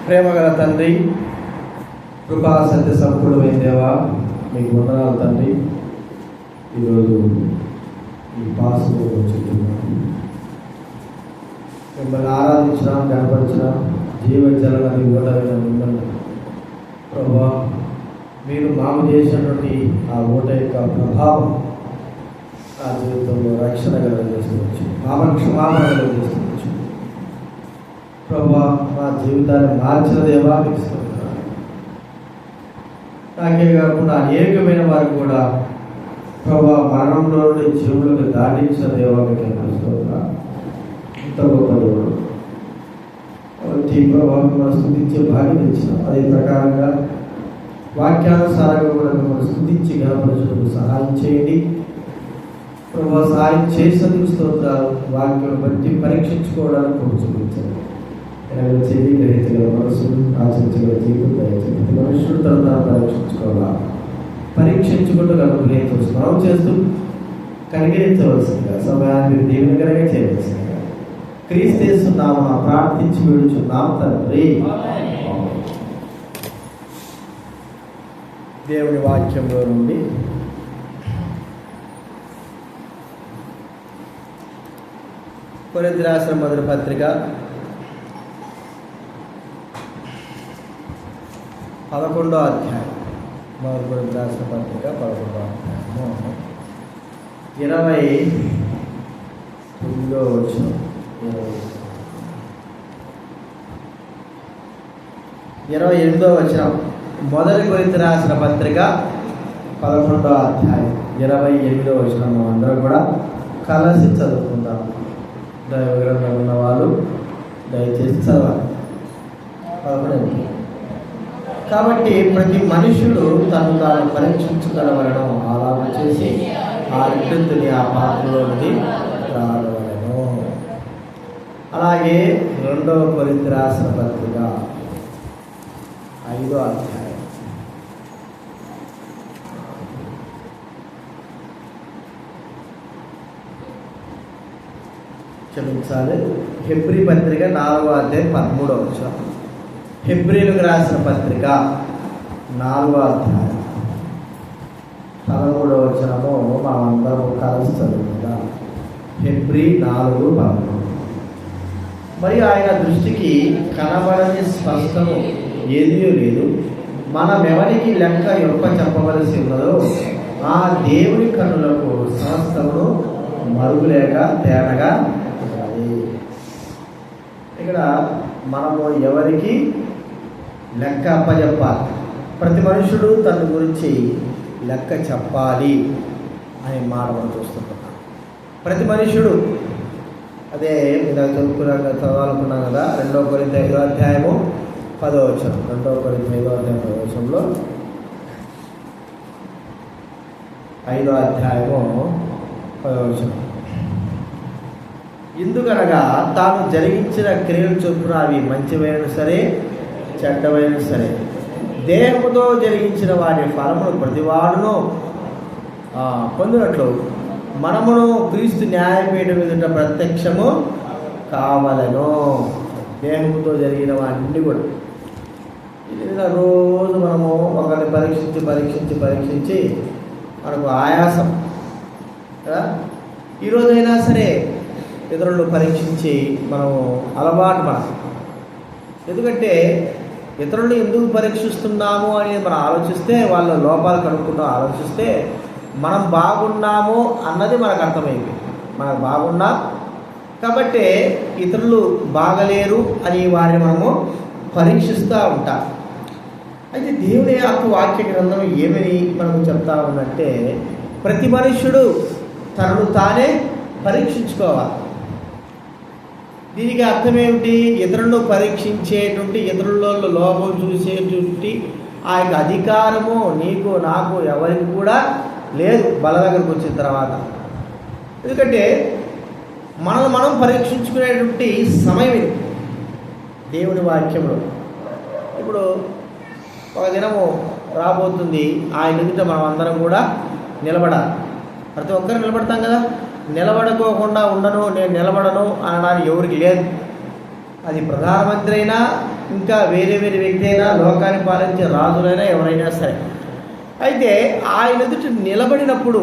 ప్రేమగల తండ్రి, కృపా సత్య సంపూర్ణమైన దేవా, మీకు వందనాలు తండ్రి. ఈరోజు ఈ పాసులో చెప్తున్నాం, మిమ్మల్ని ఆరాధించిన, గణపరిచిన, జీవజల నది ఓటైన మిమ్మల్ని ప్రభా, మీరు మాకు చేసినటువంటి ఆ ఓట యొక్క ప్రభావం నా జీవితంలో రక్షణ కలుగజేసుకోవచ్చు, క్షమాపణ కలుగజేసుకోవచ్చు. ప్రభా, మా జీవితాన్ని మార్చిన దేవా మీకు స్తోత్రాలు. నాకే కాకుండా అనేకమైన వారు కూడా ప్రభా మరణంలో నుండి జీవులకు దాటించిన దేవా మీకు స్తోత్రాలు. ఇంత గొప్ప దేవుడు కాబట్టి ప్రభావం స్తుతించే భాగ్యం ఇచ్చిన, అదే ప్రకారంగా వాక్యానుసారంగా కూడా మిమ్మల్ని స్తుతించి గణపరచుటకు సహాయం చేయండి ప్రభా. సహాయం చేసినందుకు స్తోత్రాలు. వాక్యం బట్టి పరీక్షించుకోవడానికి కూడా చూపించండి. చెవి గ్రహించగల మనసు, ఆచరించగల జీవితం దయచేయండి. మనుషులు తన పరీక్షించుకోవాలా, పరీక్షించుకుంటూ గ్రహించ స్మరం చేస్తూ కనికరించవలసిందిగా సమయాన్ని దీవెనకరంగా చేయవలసిందిగా క్రీస్తునామమున ప్రార్థించి వేడుచున్నాం తండ్రి. దేవుని వాక్యంలో నుండి కొరింథీయులకు రాసిన మొదటి పత్రిక 11వ అధ్యాయం. మొదటి కొరింథీయులకు రాసిన పత్రిక 11వ అధ్యాయము 29వ వచనం. 28వ వచనం. మొదటి కొరింథీయులకు రాసిన పత్రిక 11వ అధ్యాయం 28వ వచనం అందరూ కూడా కలిసి చదువుకుందాం. దైవ గ్రంథం ఉన్న వాళ్ళు దయచేసి చదవాలి. కాబట్టి ప్రతి మనుషుడు తను తాను పరీక్షించగలవలను అలాగ చేసి ఆ విద్యుత్తుని ఆ పాత్రలోనికి రావలను. అలాగే 2వ కొరింథీయులకు రాసిన పత్రిక 5వ అధ్యాయం క్షమించాలి, హెబ్రీ పత్రిక 4వ అధ్యాయం 13వ వచనం. హెబ్రీలకు రాసిన పత్రిక 4వ అధ్యాయం 13వ వచనము మనమందరం కలిసి చదువుకుందాం. హెబ్రీ 4:13. మరియు ఆయన దృష్టికి కనబడని స్పష్టము ఏదీ లేదు, మనమెవరికి లెక్క ఎప్ప చెప్పవలసి ఉన్నదో ఆ దేవుని కన్నులకు సమస్తమును మరుగులేక తేనగా ఉన్నది. ఇక్కడ మనము ఎవరికి లెక్క అప్పచెప్పాలి, ప్రతి మనుషుడు తన గురించి లెక్క చెప్పాలి అనే మాట మనం చూస్తున్నాం. ప్రతి మనుషుడు, అదే ఇలా చదవాలనుకున్నాం కదా, 2వ కొరింథీయులకు 5వ అధ్యాయము 10వ వచనం. 2వ కొరింథీయులకు 5వ అధ్యాయం 10వ వచనంలో 5వ అధ్యాయము 10వ వచనం. ఎందుకనగా తాను జరిగించిన క్రియలు చొప్పున అవి మంచివైన సరే చెడ్డవైన సరే దేహముతో జరిగించిన వాటి ఫలమును ప్రతివాడును పొందినట్లు మనమును క్రీస్తు న్యాయపీఠం ఎదుట ప్రత్యక్షము కావలను. దేహముతో జరిగిన వాటిని కూడా రోజు మనము ఒకరిని పరీక్షించి మనకు ఆయాసం కదా. ఈరోజైనా సరే ఇతరులను పరీక్షించి మనము అలవాటు మనం. ఎందుకంటే ఇతరులను ఎందుకు పరీక్షిస్తున్నాము అని మనం ఆలోచిస్తే, వాళ్ళ లోపాలు కనుక్కుంటూ ఆలోచిస్తే మనం బాగున్నాము అన్నది మనకు అర్థమైంది. మనకు బాగున్నాం కాబట్టి ఇతరులు బాగలేరు అని వారిని మనము పరీక్షిస్తూ ఉంటాం. అయితే దేవుని యొక్క వాక్య గ్రంథం ఏమని మనకు చెప్తా ఉందంటే, ప్రతి మనుష్యుడు తనను తానే పరీక్షించుకోవాలి. దీనికి అర్థం ఏమిటి? ఇతరులను పరీక్షించేటువంటి, ఇతరులలో లోపం చూసేటువంటి ఆ యొక్క అధికారము నీకు నాకు ఎవరికి కూడా లేదు బల దగ్గరకు వచ్చిన తర్వాత. ఎందుకంటే మనం పరీక్షించుకునేటువంటి సమయం ఇది దేవుని వాక్యంలో. ఇప్పుడు ఒక దినము రాబోతుంది, ఆయన ఎదుట మనం అందరం కూడా నిలబడాలి. ప్రతి ఒక్కరు నిలబడతాం కదా. నిలబడుకోకుండా ఉండను, నేను నిలబడను అనడానికి ఎవరికి లేదు. అది ప్రధానమంత్రి అయినా ఇంకా వేరే వేరే వ్యక్తి అయినా, లోకాన్ని పాలించే రాజులైనా, ఎవరైనా సరే. అయితే ఆయన ఎదుట నిలబడినప్పుడు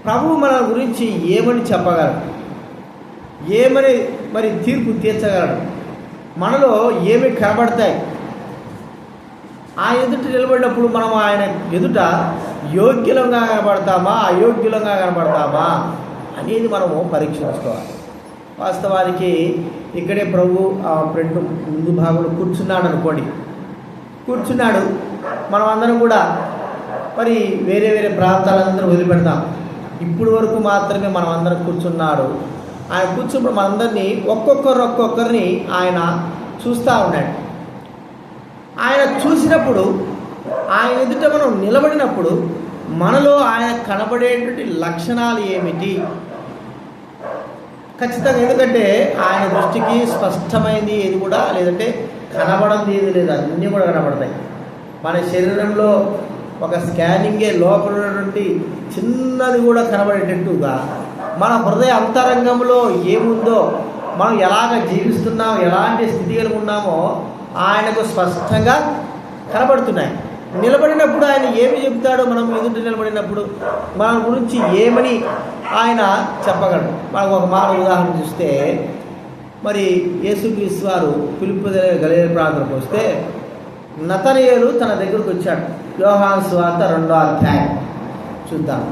ప్రభువు మన గురించి ఏమని చెప్పగలడు, ఏమని మరి తీర్పు తీర్చగలడు, మనలో ఏమి కనబడతాయి, ఆయన ఎదుట నిలబడినప్పుడు మనం ఆయన ఎదుట యోగ్యులంగా కనబడతామా, అయోగ్యులంగా కనబడతామా అనేది మనము పరీక్షించుకోవాలి. వాస్తవానికి ఇక్కడే ప్రభు ఫ్రంట్ ముందు భాగంలో కూర్చున్నాడు అనుకోండి. కూర్చున్నాడు, మనం అందరం కూడా మరి వేరే వేరే ప్రాంతాలందరూ వదిలిపెడతాం. ఇప్పుడు వరకు మాత్రమే మనం అందరం కూర్చున్నాడు. ఆయన కూర్చున్నప్పుడు మనందరినీ ఒక్కొక్కరిని ఆయన చూస్తూ ఉన్నాడు. ఆయన చూసినప్పుడు, ఆయన ఎదుట మనం నిలబడినప్పుడు మనలో ఆయన కనబడేటువంటి లక్షణాలు ఏమిటి? ఖచ్చితంగా, ఎందుకంటే ఆయన దృష్టికి స్పష్టమైంది ఏది కూడా లేదంటే కనబడంది ఏది లేదు, అన్నీ కూడా కనబడతాయి. మన శరీరంలో ఒక స్కానింగే లోపల ఉన్నటువంటి చిన్నది కూడా కనబడేటట్టుగా మన హృదయ అంతరంగంలో ఏముందో, మనం ఎలాగ జీవిస్తున్నామో, ఎలాంటి స్థితి కలిగి ఉన్నామో ఆయనకు స్పష్టంగా కనబడుతున్నాయి. నిలబడినప్పుడు ఆయన ఏమి చెప్తాడో, మనం ఎదుట నిలబడినప్పుడు మన గురించి ఏమని ఆయన చెప్పగలడు. మనకు ఒక మాట ఉదాహరణ చూస్తే, మరి యేసుక్రీస్తు వారు ఫిలిప్పీ గలిలయ ప్రాంతానికి వస్తే నతనయేలు తన దగ్గరకు వచ్చాడు. యోహాను సువార్త 2వ అధ్యాయం చూద్దాం.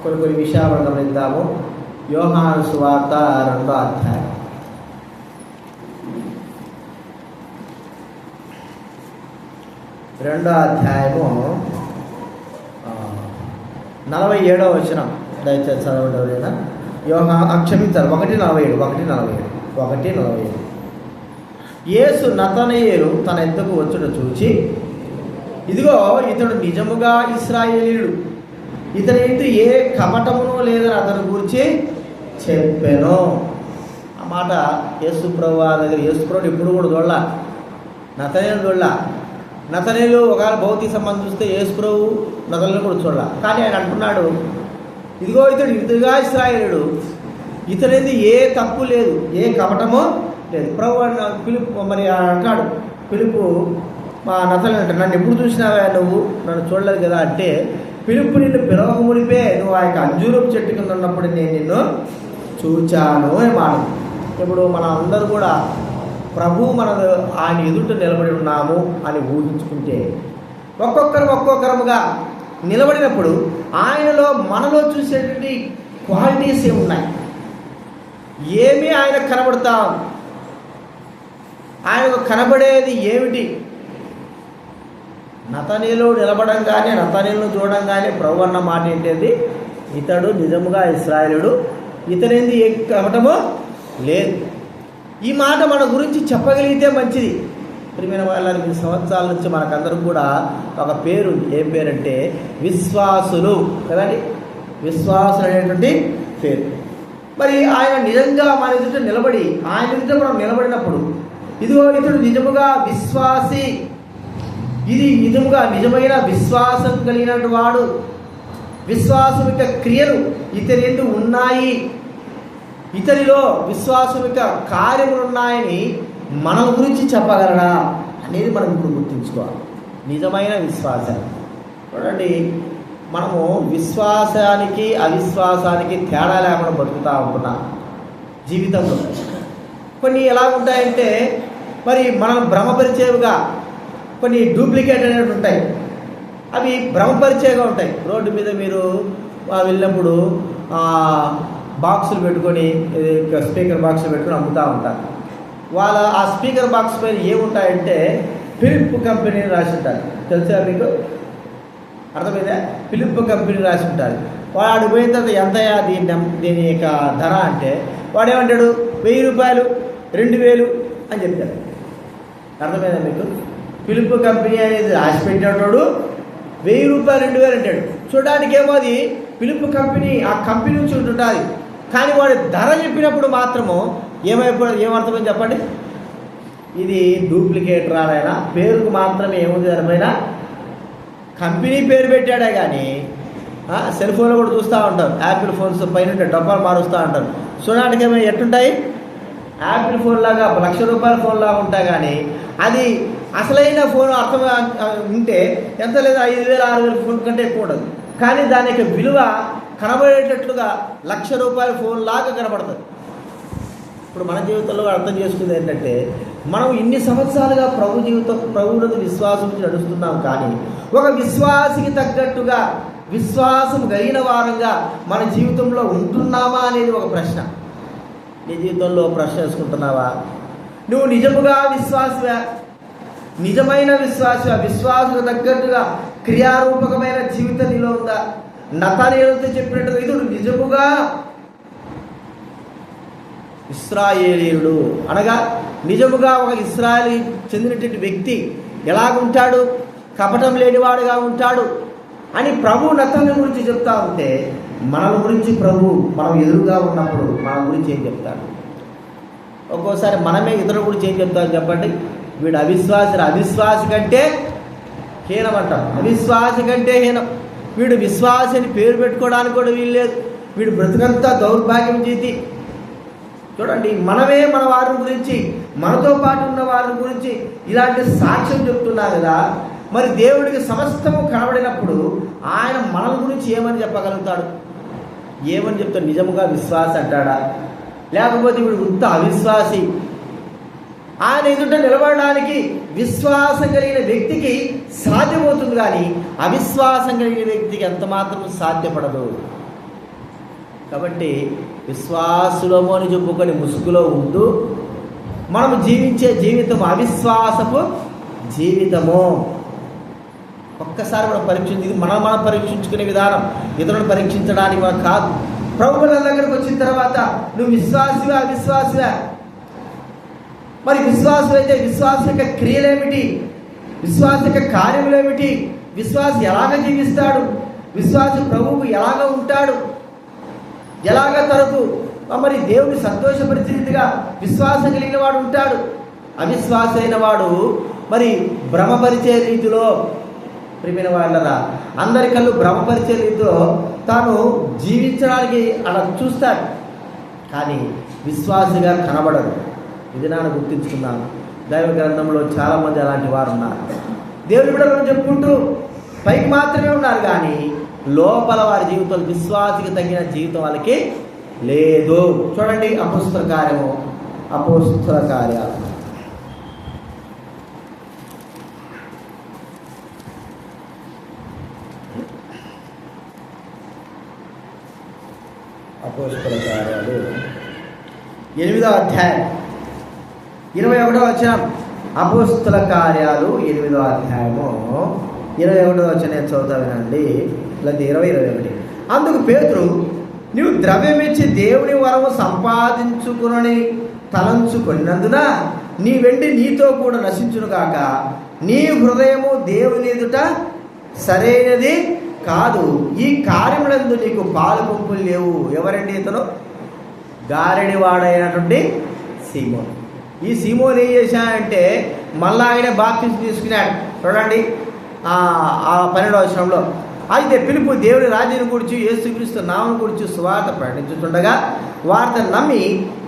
కొన్ని విషయాలు గమనిద్దాము. యోహాను సువార్త 2వ అధ్యాయం. రెండో అధ్యాయము 47వ వచనం దయచేసి చదవండి ఎవరైనా. క్షమించాలి, 1:47. యేసు నతనయేలు తన ఎద్దకు వచ్చుట చూచి, ఇదిగో ఇతడు నిజముగా ఇశ్రాయేలీయుడు, ఇతని ఇంటి ఏ కపటమును లేదని అతని గురించి చెప్పాను. ఆ మాట యేసు ప్రభు దగ్గర యేసు ప్రభు ఇప్పుడు కూడా చూడాల, నతనయేలు చూడాల. నతనయేలు ఒకవేళ భౌతిక సంబంధం చూస్తే యేసు ప్రభు నతనయేలు కూడా చూడాల. కానీ ఆయన అంటున్నాడు, ఇదిగో ఇతడు ఇతడుగా ఇశ్రాయేలీయుడు, ఇతనేది ఏ తప్పు లేదు, ఏ కపటమో లేదు. ప్రభు పిలుపు మరి అంటాడు, పిలుపు మా నతనయేలు అంటే, నన్ను ఎప్పుడు చూసినావా నువ్వు, నన్ను చూడలేదు కదా అంటే, పిలుపు నిన్ను పిలవక మునిపే నువ్వు ఆ యొక్క అంజూరపు చెట్టు కింద ఉన్నప్పుడు నేను నిన్ను చూచాను అని మాట. ఇప్పుడు మనం అందరూ కూడా ప్రభు మన ఆయన ఎదుట నిలబడి ఉన్నాము అని ఊహించుకుంటే, ఒక్కొక్కరుగా నిలబడినప్పుడు ఆయనలో మనలో చూసేటువంటి క్వాలిటీస్ ఏమున్నాయి, ఏమి ఆయన కనబడతాం, ఆయనకు కనబడేది ఏమిటి? నతనయేలు నిలబడంగానే, నతనయేలును చూడంగానే ప్రభు అన్న మాట ఏంటండి, ఇతడు నిజముగా ఇశ్రాయేలుడు, ఇతనేంది ఏ కపటమో లేదు. ఈ మాట మన గురించి చెప్పగలిగితే మంచిది. ప్రియమైన వాళ్ళకి సంవత్సరాల నుంచి మనకందరం కూడా ఒక పేరు, ఏం పేరంటే విశ్వాసులు కదండి. విశ్వాసులు అనేటువంటి పేరు. మరి ఆయన నిజంగా మన ఎదుట నిలబడి, ఆయన ఎదుట మనం నిలబడినప్పుడు, ఇదిగో ఇతడు నిజముగా విశ్వాసి, ఇది నిజమైన విశ్వాసం కలిగినటువంటి వాడు, విశ్వాసం యొక్క క్రియలు ఇతని యందు ఉన్నాయి, ఇతనిలో విశ్వాసం యొక్క కార్యములు ఉన్నాయని మన గురించి చెప్పగలరా అనేది మనం ఇప్పుడు గుర్తుంచుకోవాలి. నిజమైన విశ్వాసం చూడండి, మనము విశ్వాసానికి అవిశ్వాసానికి తేడా లేకుండా బతుకుతూ ఉంటున్నాం జీవితంలో. కొన్ని ఎలా ఉంటాయంటే, మరి మనం భ్రమపరిచేవిగా కొన్ని డూప్లికేట్ అనేవి ఉంటాయి. అవి భ్రమపరిచేగా ఉంటాయి. రోడ్డు మీద మీరు వెళ్ళినప్పుడు బాక్సులు పెట్టుకొని, స్పీకర్ బాక్సులు పెట్టుకొని అమ్ముతూ ఉంటారు. వాళ్ళ ఆ స్పీకర్ బాక్స్ పైన ఏముంటాయంటే ఫిలిప్ కంపెనీ రాసి ఉంటారు. తెలుసా మీకు? అర్థమైందా? ఫిలిప్ కంపెనీ రాసి ఉంటారు. వాడు పోయిన తర్వాత ఎంతయా దీని యొక్క ధర అంటే, వాడు ఏమంటాడు, 1000 రూపాయలు, 2000 అని చెప్తాడు. అర్థమైందా మీకు? ఫిలిప్ కంపెనీ అనేది రాసి పెట్టేటోడు 1000 రూపాయలు, 2000 అంటాడు. చూడడానికి ఏమో అది ఫిలిప్ కంపెనీ, ఆ కంపెనీ నుంచి ఉంటుంటుంది. కానీ వాడు ధర చెప్పినప్పుడు మాత్రము ఏమర్థమని చెప్పండి? ఇది డూప్లికేట్ రానైనా పేరుకు మాత్రమే ఏముంది దానిపైన, కంపెనీ పేరు పెట్టాడే కానీ సెల్ ఫోన్లో కూడా చూస్తూ ఉంటారు. యాపిల్ ఫోన్స్ పైన డబ్బాలు మారుస్తూ ఉంటారు. చూడడానికి ఏమైనా ఎట్టుంటాయి యాపిల్ ఫోన్ లాగా ₹1,00,000 ఫోన్ లాగా ఉంటాయి, కానీ అది అసలైన ఫోన్ అర్థం ఉంటే ఎంత లేదు 5,000 6,000 ఫోన్ కంటే ఎక్కువ ఉండదు. కానీ దాని యొక్క విలువ కనబడేటట్లుగా ₹1,00,000 ఫోన్ లాగా కనబడుతుంది. ఇప్పుడు మన జీవితంలో అర్థం చేసుకునేది ఏంటంటే, మనం ఇన్ని సంవత్సరాలుగా ప్రభువునందు విశ్వాసం నడుస్తున్నాం, కానీ ఒక విశ్వాసికి తగ్గట్టుగా విశ్వాసం కలిగిన వారంగా మన జీవితంలో ఉంటున్నామా అనేది ఒక ప్రశ్న. నీ జీవితంలో ప్రశ్న వేసుకుంటున్నావా? నువ్వు నిజముగా విశ్వాసవా? నిజమైన విశ్వాస విశ్వాసుకు తగ్గట్టుగా క్రియారూపకమైన జీవితం నీలో ఉందా? నతనేలుతో చెప్పినట్టుగా ఇతడు నిజముగా ఇశ్రాయేలీయుడు అనగా నిజముగా ఒక ఇశ్రాయేలీ చెందినటువంటి వ్యక్తి ఎలాగుంటాడు? కపటం లేనివాడుగా ఉంటాడు అని ప్రభు నతని గురించి చెప్తా ఉంటే, మన గురించి ప్రభు మనం ఎదురుగా ఉన్నప్పుడు మన గురించి ఏం చెప్తాడు? ఒక్కోసారి మనమే ఇతరుల గురించి ఏం చెప్తాం చెప్పండి? వీడు అవిశ్వాసి కంటే హీనం అంటాం. అవిశ్వాసి కంటే హీనం. వీడు విశ్వాసి అని పేరు పెట్టుకోవడానికి కూడా వీల్లేదు. వీడు బ్రతుకంతా దౌర్భాగ్యం చేతి. చూడండి, మనమే మన వారి గురించి, మనతో పాటు ఉన్న వారి గురించి ఇలాంటి సాక్ష్యం చెప్తున్నా కదా. మరి దేవుడికి సమస్తము కనబడినప్పుడు ఆయన మన గురించి ఏమని చెప్పగలుగుతాడు? ఏమని చెప్తాడు? నిజముగా విశ్వాసి అంటాడా? లేకపోతే వీడు ఉత్త అవిశ్వాసి? ఆయన ఎదుట నిలబడడానికి విశ్వాసం కలిగిన వ్యక్తికి సాధ్యమవుతుంది, కానీ అవిశ్వాసం కలిగిన వ్యక్తికి ఎంత మాత్రం సాధ్యపడదు. కాబట్టి విశ్వాసులము అని చెప్పుకొని ముసుగులో ఉంటూ మనము జీవించే జీవితం అవిశ్వాసపు జీవితము. ఒక్కసారి మనం పరీక్షించి, ఇది మనం పరీక్షించుకునే విధానం, ఇతరులను పరీక్షించడానికి మనం కాదు. ప్రభువుల దగ్గరకు వచ్చిన తర్వాత నువ్వు విశ్వాసివా అవిశ్వాసివా? మరి విశ్వాసం అయితే విశ్వాసం యొక్క క్రియలేమిటి? విశ్వాసం యొక్క కార్యములేమిటి? విశ్వాసం ఎలాగ జీవిస్తాడు? విశ్వాసం ప్రభువుకు ఎలాగ ఉంటాడు? ఎలాగ తనకు మరి దేవుని సంతోషపరిచే రీతిగా విశ్వాసం కలిగిన వాడు ఉంటాడు? అవిశ్వాస అయిన వాడు మరి భ్రమపరిచే రీతిలో, ప్రియమైన వాళ్ళరా, అందరి కళ్ళు భ్రమపరిచే రీతిలో తాను జీవించడానికి అలా చూస్తాడు, కానీ విశ్వాసిగా కనబడడు. ఇది నాన్న గుర్తించుకున్నాను. దైవ గ్రంథంలో చాలామంది అలాంటి వారు ఉన్నారు. దేవుని బిడ్డలను చెప్పుకుంటూ పైకి మాత్రమే ఉన్నారు, కానీ లోపల వారి జీవితంలో విశ్వాసికి తగిన జీవితం వాళ్ళకి లేదు. చూడండి, అపోస్తల కార్యాలు 8వ అధ్యాయం 21వ వచనం. అపోస్తల కార్యాలు 8వ అధ్యాయము 21వ వచనం చదువుతా వినండి. లేదా 20-21. అందుకు పేతురు, నీవు ద్రవ్యమిచ్చి దేవుని వరము సంపాదించుకునని తలంచుకున్నందున నీ వెండి నీతో కూడా నశించును గాక. నీ హృదయము దేవుని ఎదుట సరైనది కాదు. ఈ కార్యములందు నీకు పాలు పంపులు లేవు. ఎవరండి ఇతను? గారెడి వాడైనటువంటి సీమోను. ఈ సీమోను ఏం చేశాడంటే మళ్ళా ఆయన బాప్తిసం తీసుకున్నాడు. చూడండి ఆ 12వ వచనంలో, అయితే పిలుపు దేవుని రాజ్యం గురించి యేసుక్రీస్తు నామం గురించి సువార్త ప్రకటించుతుండగా వార్త నమ్మి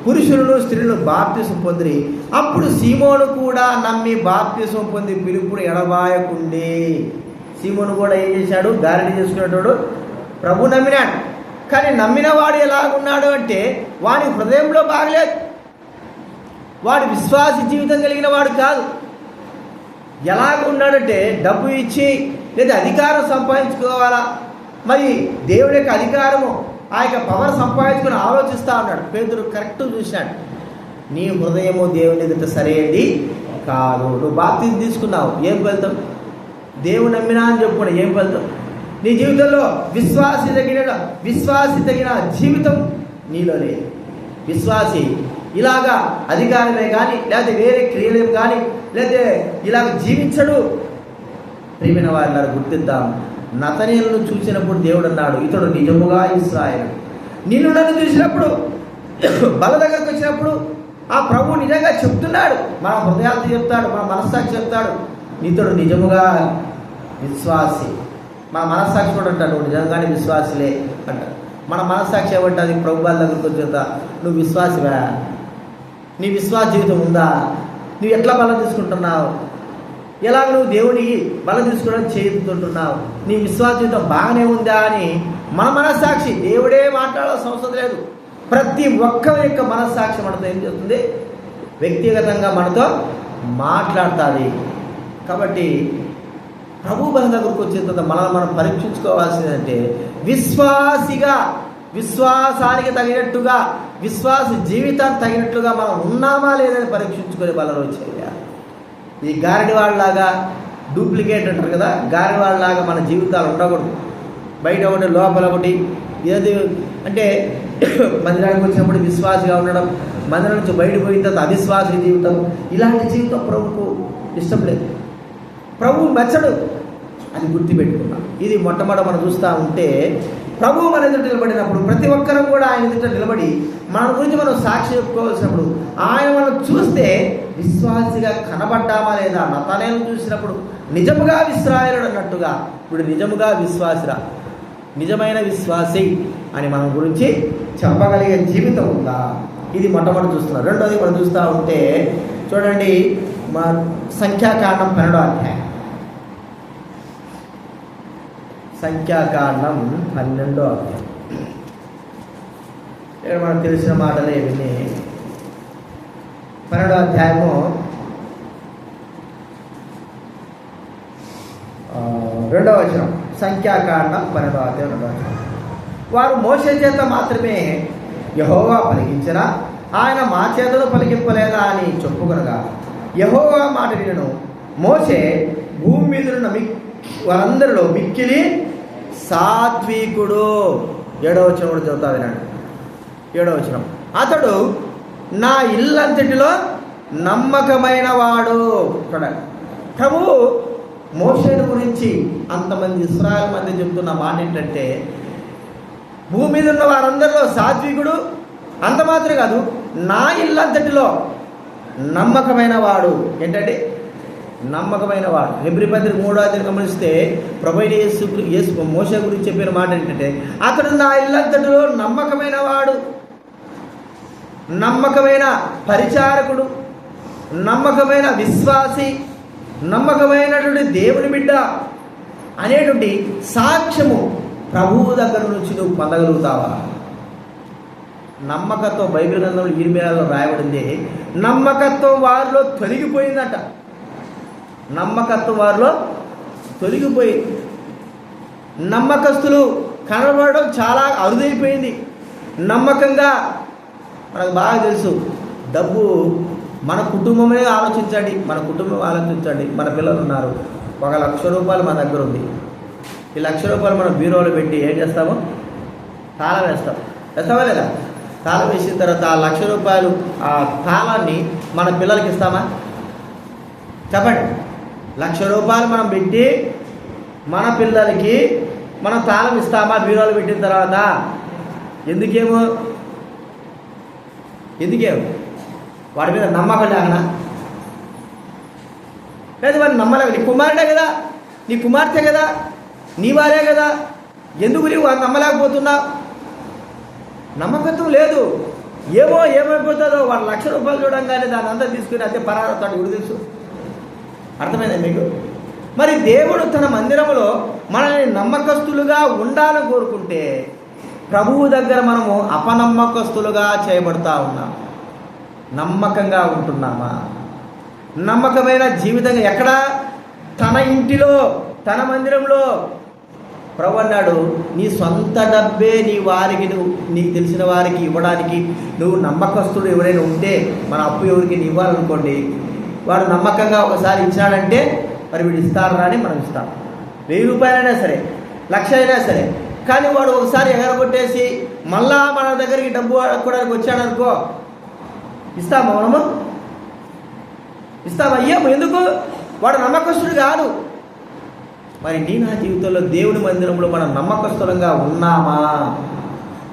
పురుషులను స్త్రీలను బాప్తిసం పొందిరి. అప్పుడు సీమోను కూడా నమ్మి బాప్తిసం పొంది పిలుపును ఎడబాయకుండి. సీమోను కూడా ఏం చేశాడు? గారెడి చేసుకునేటోడు ప్రభు నమ్మినాడు. కానీ నమ్మిన వాడు ఎలాగున్నాడు అంటే వాడి హృదయంలో బాగలేదు. వాడు విశ్వాస జీవితం కలిగిన వాడు కాదు. ఎలాగ ఉన్నాడంటే డబ్బు ఇచ్చి లేదా అధికారం సంపాదించుకోవాలా, మరి దేవుడి యొక్క అధికారము ఆ యొక్క పవర్ సంపాదించుకొని ఆలోచిస్తూ ఉన్నాడు. పేతురు కరెక్ట్ చూసినాడు. నీ హృదయము దేవుని ఎదుట సరైనది కాదు. నువ్వు బాప్తిసం తీసుకున్నావు, ఏం ఫలితం? దేవుని నమ్మినా అని చెప్పుకోండి, ఏం ఫలితం? నీ జీవితంలో విశ్వాసి తగిన జీవితం నీలో లేదు. విశ్వాసి ఇలాగా అధికారమే కానీ లేదా వేరే క్రియలేం కానీ లేదా ఇలాగ జీవించడు. ప్రియమైన వారిని గుర్తిద్దాం. నతనీయులను చూసినప్పుడు దేవుడు అన్నాడు, ఇతడు నిజముగా ఇశ్రాయేలు. నిన్ను నన్ను చూసినప్పుడు, బల దగ్గరకు వచ్చినప్పుడు ఆ ప్రభు నిజంగా చెప్తున్నాడు. మన హృదయాలతో చెప్తాడు, మన మనస్సాక్షి చెప్తాడు, ఇతడు నిజముగా విశ్వాసి. మన మనస్సాక్షి కూడా అంటాడు, నువ్వు నిజంగానే విశ్వాసిలే అంటాడు. మన మనస్సాక్షి ఏమంటుంది? ప్రభు వాళ్ళ దగ్గరకు వచ్చేత నువ్వు విశ్వాసివా? నీ విశ్వాస జీవితం ఉందా? నువ్వు ఎట్లా బలం తీసుకుంటున్నావు? ఎలాగ నువ్వు దేవుడికి బలం తీసుకోవడం చేయుతుంటున్నావు? నీ విశ్వాస జీవితం బాగానే ఉందా అని మన మనస్సాక్షి, దేవుడే మాట్లాడాల్సిన అవసరం లేదు. ప్రతి ఒక్కరి యొక్క మనస్సాక్షి మనతో ఏం చేస్తుంది? వ్యక్తిగతంగా మనతో మాట్లాడుతుంది. కాబట్టి ప్రభు బలం దగ్గరకు వచ్చిన తర్వాత మనం పరీక్షించుకోవాల్సిందంటే విశ్వాసిగా, విశ్వాసానికి తగినట్టుగా, విశ్వాస జీవితానికి తగినట్లుగా మనం ఉన్నామా లేదని పరీక్షించుకొని బలలో చేయాలి. ఈ గారడి వాళ్ళలాగా డూప్లికేట్ అంటారు కదా, గారడి వాళ్ళలాగా మన జీవితాలు ఉండకూడదు. బయట ఒకటి లోపల ఒకటి. ఏది అంటే మందిరానికి వచ్చినప్పుడు విశ్వాసిగా ఉండడం, మందిరం నుంచి బయట పోయిన తర్వాత అవిశ్వాస జీవితం, ఇలాంటి జీవితం ప్రభువుకు ఇష్టం లేదు, ప్రభువు మెచ్చడు. అది గుర్తుపెట్టుకున్నాం. ఇది మొట్టమొదట మనం చూస్తూ ఉంటే ప్రభువు మన ఎదుట నిలబడినప్పుడు ప్రతి ఒక్కరం కూడా ఆయన ఎదుట నిలబడి మన గురించి మనం సాక్షి చెప్పుకోవాల్సినప్పుడు ఆయన మనం చూస్తే విశ్వాసిగా కనబడ్డామా లేదా? నతనేలు చూసినప్పుడు నిజముగా ఇశ్రాయేలుడు అన్నట్టుగా ఇప్పుడు నిజముగా విశ్వాసిరా, నిజమైన విశ్వాసి అని మన గురించి చెప్పగలిగే జీవితం ఉందా? ఇది మొట్టమొదటి చూస్తున్నారు. రెండోది మనం చూస్తూ ఉంటే చూడండి, మా సంఖ్యాకాండం 12వ అధ్యాయం. సంఖ్యాకాండం 12వ అధ్యాయం. ఇక్కడ మనకు తెలిసిన మాటలే విని 12వ అధ్యాయము 2వ వచనం. సంఖ్యాకాండం 12వ అధ్యాయం 2వ వచనం. వారు మోషే చేత మాత్రమే యెహోవా పలికించినా ఆయన మా చేతను పలికింపలేదా అని చెప్పుకొనగా యెహోవా మాట వినను. మోషే భూమి మీద ఉన్న వారందరిలో మిక్కిలి సాత్వికుడు. 7వ వచనం కూడా చదువుతా వినండి. 7వ వచనం. అతడు నా ఇల్లంతటిలో నమ్మకమైన వాడు. చూడండి, ప్రభువు మోషేను గురించి అంతమంది ఇశ్రాయేలు మధ్య చెబుతున్న మాట ఏంటంటే భూమి మీద ఉన్న వారందరిలో సాత్వికుడు, అంత మాత్రం కాదు నా ఇల్లంతటిలో నమ్మకమైన వాడు. ఏంటంటే నమ్మకమైన వాడు. హెబ్రీ పత్రిక 3వ అధ్యాయం గమనిస్తే ప్రభువైన యేసు మోషే గురించి చెప్పిన మాట ఏంటంటే అతడు నా ఇల్లంతటిలో నమ్మకమైన వాడు, నమ్మకమైన పరిచారకుడు, నమ్మకమైన విశ్వాసి, నమ్మకమైనటువంటి దేవుని బిడ్డ అనేటువంటి సాక్ష్యము ప్రభువు దగ్గర నుంచి నువ్వు పొందగలుగుతావా? నమ్మకత్వం బైబిల్ గ్రంథంలో ఇర్మియాలో రాయబడింది. నమ్మకత్వం వారిలో తొలగిపోయిందట. నమ్మకత్వం వారిలో తొలగిపోయింది. నమ్మకస్తులు కనబడడం చాలా అరుదైపోయింది. నమ్మకంగా మనకు బాగా తెలుసు, డబ్బు మన కుటుంబమే ఆలోచించండి, మన కుటుంబం ఆలోచించండి. మన పిల్లలు ఉన్నారు, 1,00,000 రూపాయలు మన దగ్గర ఉంది. ఈ 1,00,000 రూపాయలు మనం బీరోలో పెట్టి ఏం చేస్తాము? తాళం వేస్తాం. వేస్తావా లేదా? తాళం వేసిన తర్వాత ఆ 1,00,000 రూపాయలు ఆ తాళాన్ని మన పిల్లలకి ఇస్తామా? చెప్పండి. 1,00,000 రూపాయలు మనం పెట్టి మన పిల్లలకి మనం తాళం ఇస్తామా బీరోలో పెట్టిన తర్వాత? ఎందుకేమో వాడి మీద నమ్మకం లేకనా? లేదు, వాడిని నమ్మలేక. నీ కుమారుడే కదా, నీ కుమార్తె కదా, నీ వారే కదా, ఎందుకు నీవు వాడిని నమ్మలేకపోతున్నావు? నమ్మకత్వం లేదు. ఏమైపోతుందో వాడు 1,00,000 రూపాయలు చూడంగానే దాన్ని అంతా తీసుకుని అదే పరారతాడు. గుడి తెలుసు. అర్థమైందా మీకు? మరి దేవుడు తన మందిరంలో మనల్ని నమ్మకస్తులుగా ఉండాలని కోరుకుంటే ప్రభువు దగ్గర మనము అపనమ్మకస్తులుగా చేయబడతా ఉన్నాం. నమ్మకంగా ఉంటున్నామా? నమ్మకమైన జీవితంగా ఎక్కడ? తన ఇంటిలో, తన మందిరంలో. ప్రభు అన్నాడు, నీ సొంత డబ్బే నీ వారికి, నీకు తెలిసిన వారికి ఇవ్వడానికి నువ్వు నమ్మకస్తుడు ఎవరైనా ఉంటే, మన అప్పు ఎవరికి ఇవ్వాలనుకోండి, వాడు నమ్మకంగా ఒకసారి ఇచ్చాడంటే మరి వీడు ఇస్తారా అని మనం ఇస్తాం. 1000 రూపాయలైనా సరే, 1,00,000 అయినా సరే. కానీ వాడు ఒకసారి ఎగరగొట్టేసి మళ్ళా మన దగ్గరికి డబ్బు అడుక్కోవడానికి వచ్చాడనుకో, ఇస్తామా? మనము ఇస్తామా? అయ్యాము. ఎందుకు? వాడు నమ్మకస్తుడు కాదు. మరి నీ నా జీవితంలో దేవుని మందిరంలో మనం నమ్మకస్తులంగా ఉన్నామా?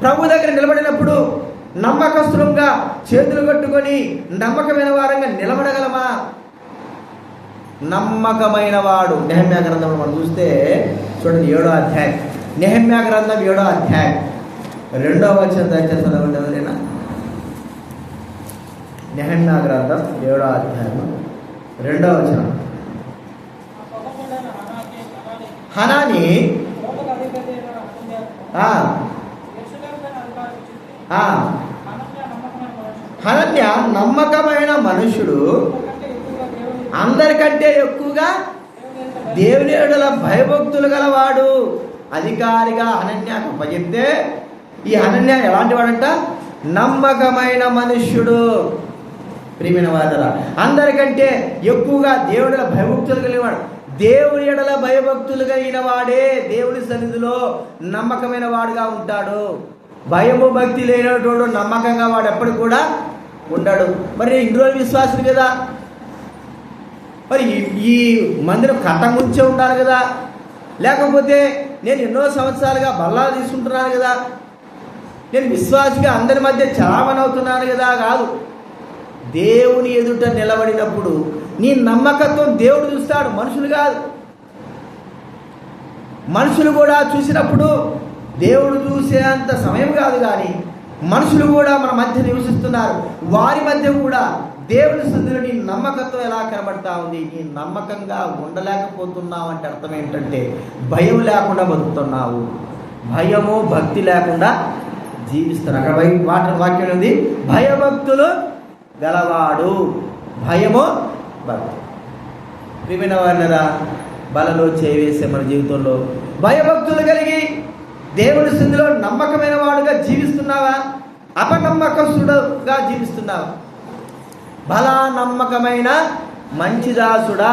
ప్రభు దగ్గర నిలబడినప్పుడు నమ్మకస్తులంగా చేతులు కట్టుకొని నమ్మకమైన వారంగా నిలబడగలమా? నమ్మకమైన వాడు. నెహెమ్యా గ్రంథంలో మనం చూస్తే చూడండి, 7వ అధ్యాయం. నెహెమ్యా గ్రంథం 7వ అధ్యాయం 2వ వచనం దయచేసి చదవండి. ఎవరైనా నెహెమ్యా గ్రంథం 7వ అధ్యాయం 2వ వచనం. హనాని హనన్య నమ్మకమైన మనుషుడు, అందరికంటే ఎక్కువగా దేవుని యెడల భయభక్తులు గలవాడు. అధికారిగా హనన్యాకు అప్పచెప్తే ఈ హనన్య ఎలాంటి వాడంట? నమ్మకమైన మనుష్యుడు. ప్రియమైన వారలారా, అందరికంటే ఎక్కువగా దేవుని యెడల భయభక్తులు కలిగినవాడు. దేవుని యెడల భయభక్తులు కలిగిన వాడే దేవుని సన్నిధిలో నమ్మకమైన వాడుగా ఉంటాడు. భయము భక్తి లేనటువంటి నమ్మకంగా వాడు ఎప్పటికి కూడా ఉండడు. మరి ఇన్ని రోజులు విశ్వాసులు కదా, మరి ఈ మందిరం కట్ట ముంచే ఉండాలి కదా, లేకపోతే నేను ఎన్నో సంవత్సరాలుగా బల్లాలు తీసుకుంటున్నాను కదా, నేను విశ్వాసిగా అందరి మధ్య చలామణి అవుతున్నాను కదా. కాదు, దేవుని ఎదుట నిలబడినప్పుడు నీ నమ్మకత్వం దేవుడు చూస్తాడు, మనుషులు కాదు. మనుషులు కూడా చూసినప్పుడు దేవుడు చూసేంత సమయం కాదు, కానీ మనుషులు కూడా మన మధ్య నివసిస్తున్నారు. వారి మధ్య కూడా దేవుని సన్నిధిలో నీ నమ్మకత్వం ఎలా కనబడతా ఉంది? నీ నమ్మకంగా ఉండలేకపోతున్నావు అంటే అర్థం ఏంటంటే భయం లేకుండా బతుకుతున్నావు, భయము భక్తి లేకుండా జీవిస్తున్నావు. అక్కడ వాక్యం ఉంది, భయభక్తులు గలవాడు. భయము భక్తి. ప్రియమైన వారినరా, బలలో చేవేసే మన జీవితంలో భయభక్తులు కలిగి దేవుని సన్నిధిలో నమ్మకమైన వాడుగా జీవిస్తున్నావా? అపనమ్మకస్తుడుగా జీవిస్తున్నావా? బలా నమ్మకమైన మంచి దాసుడా,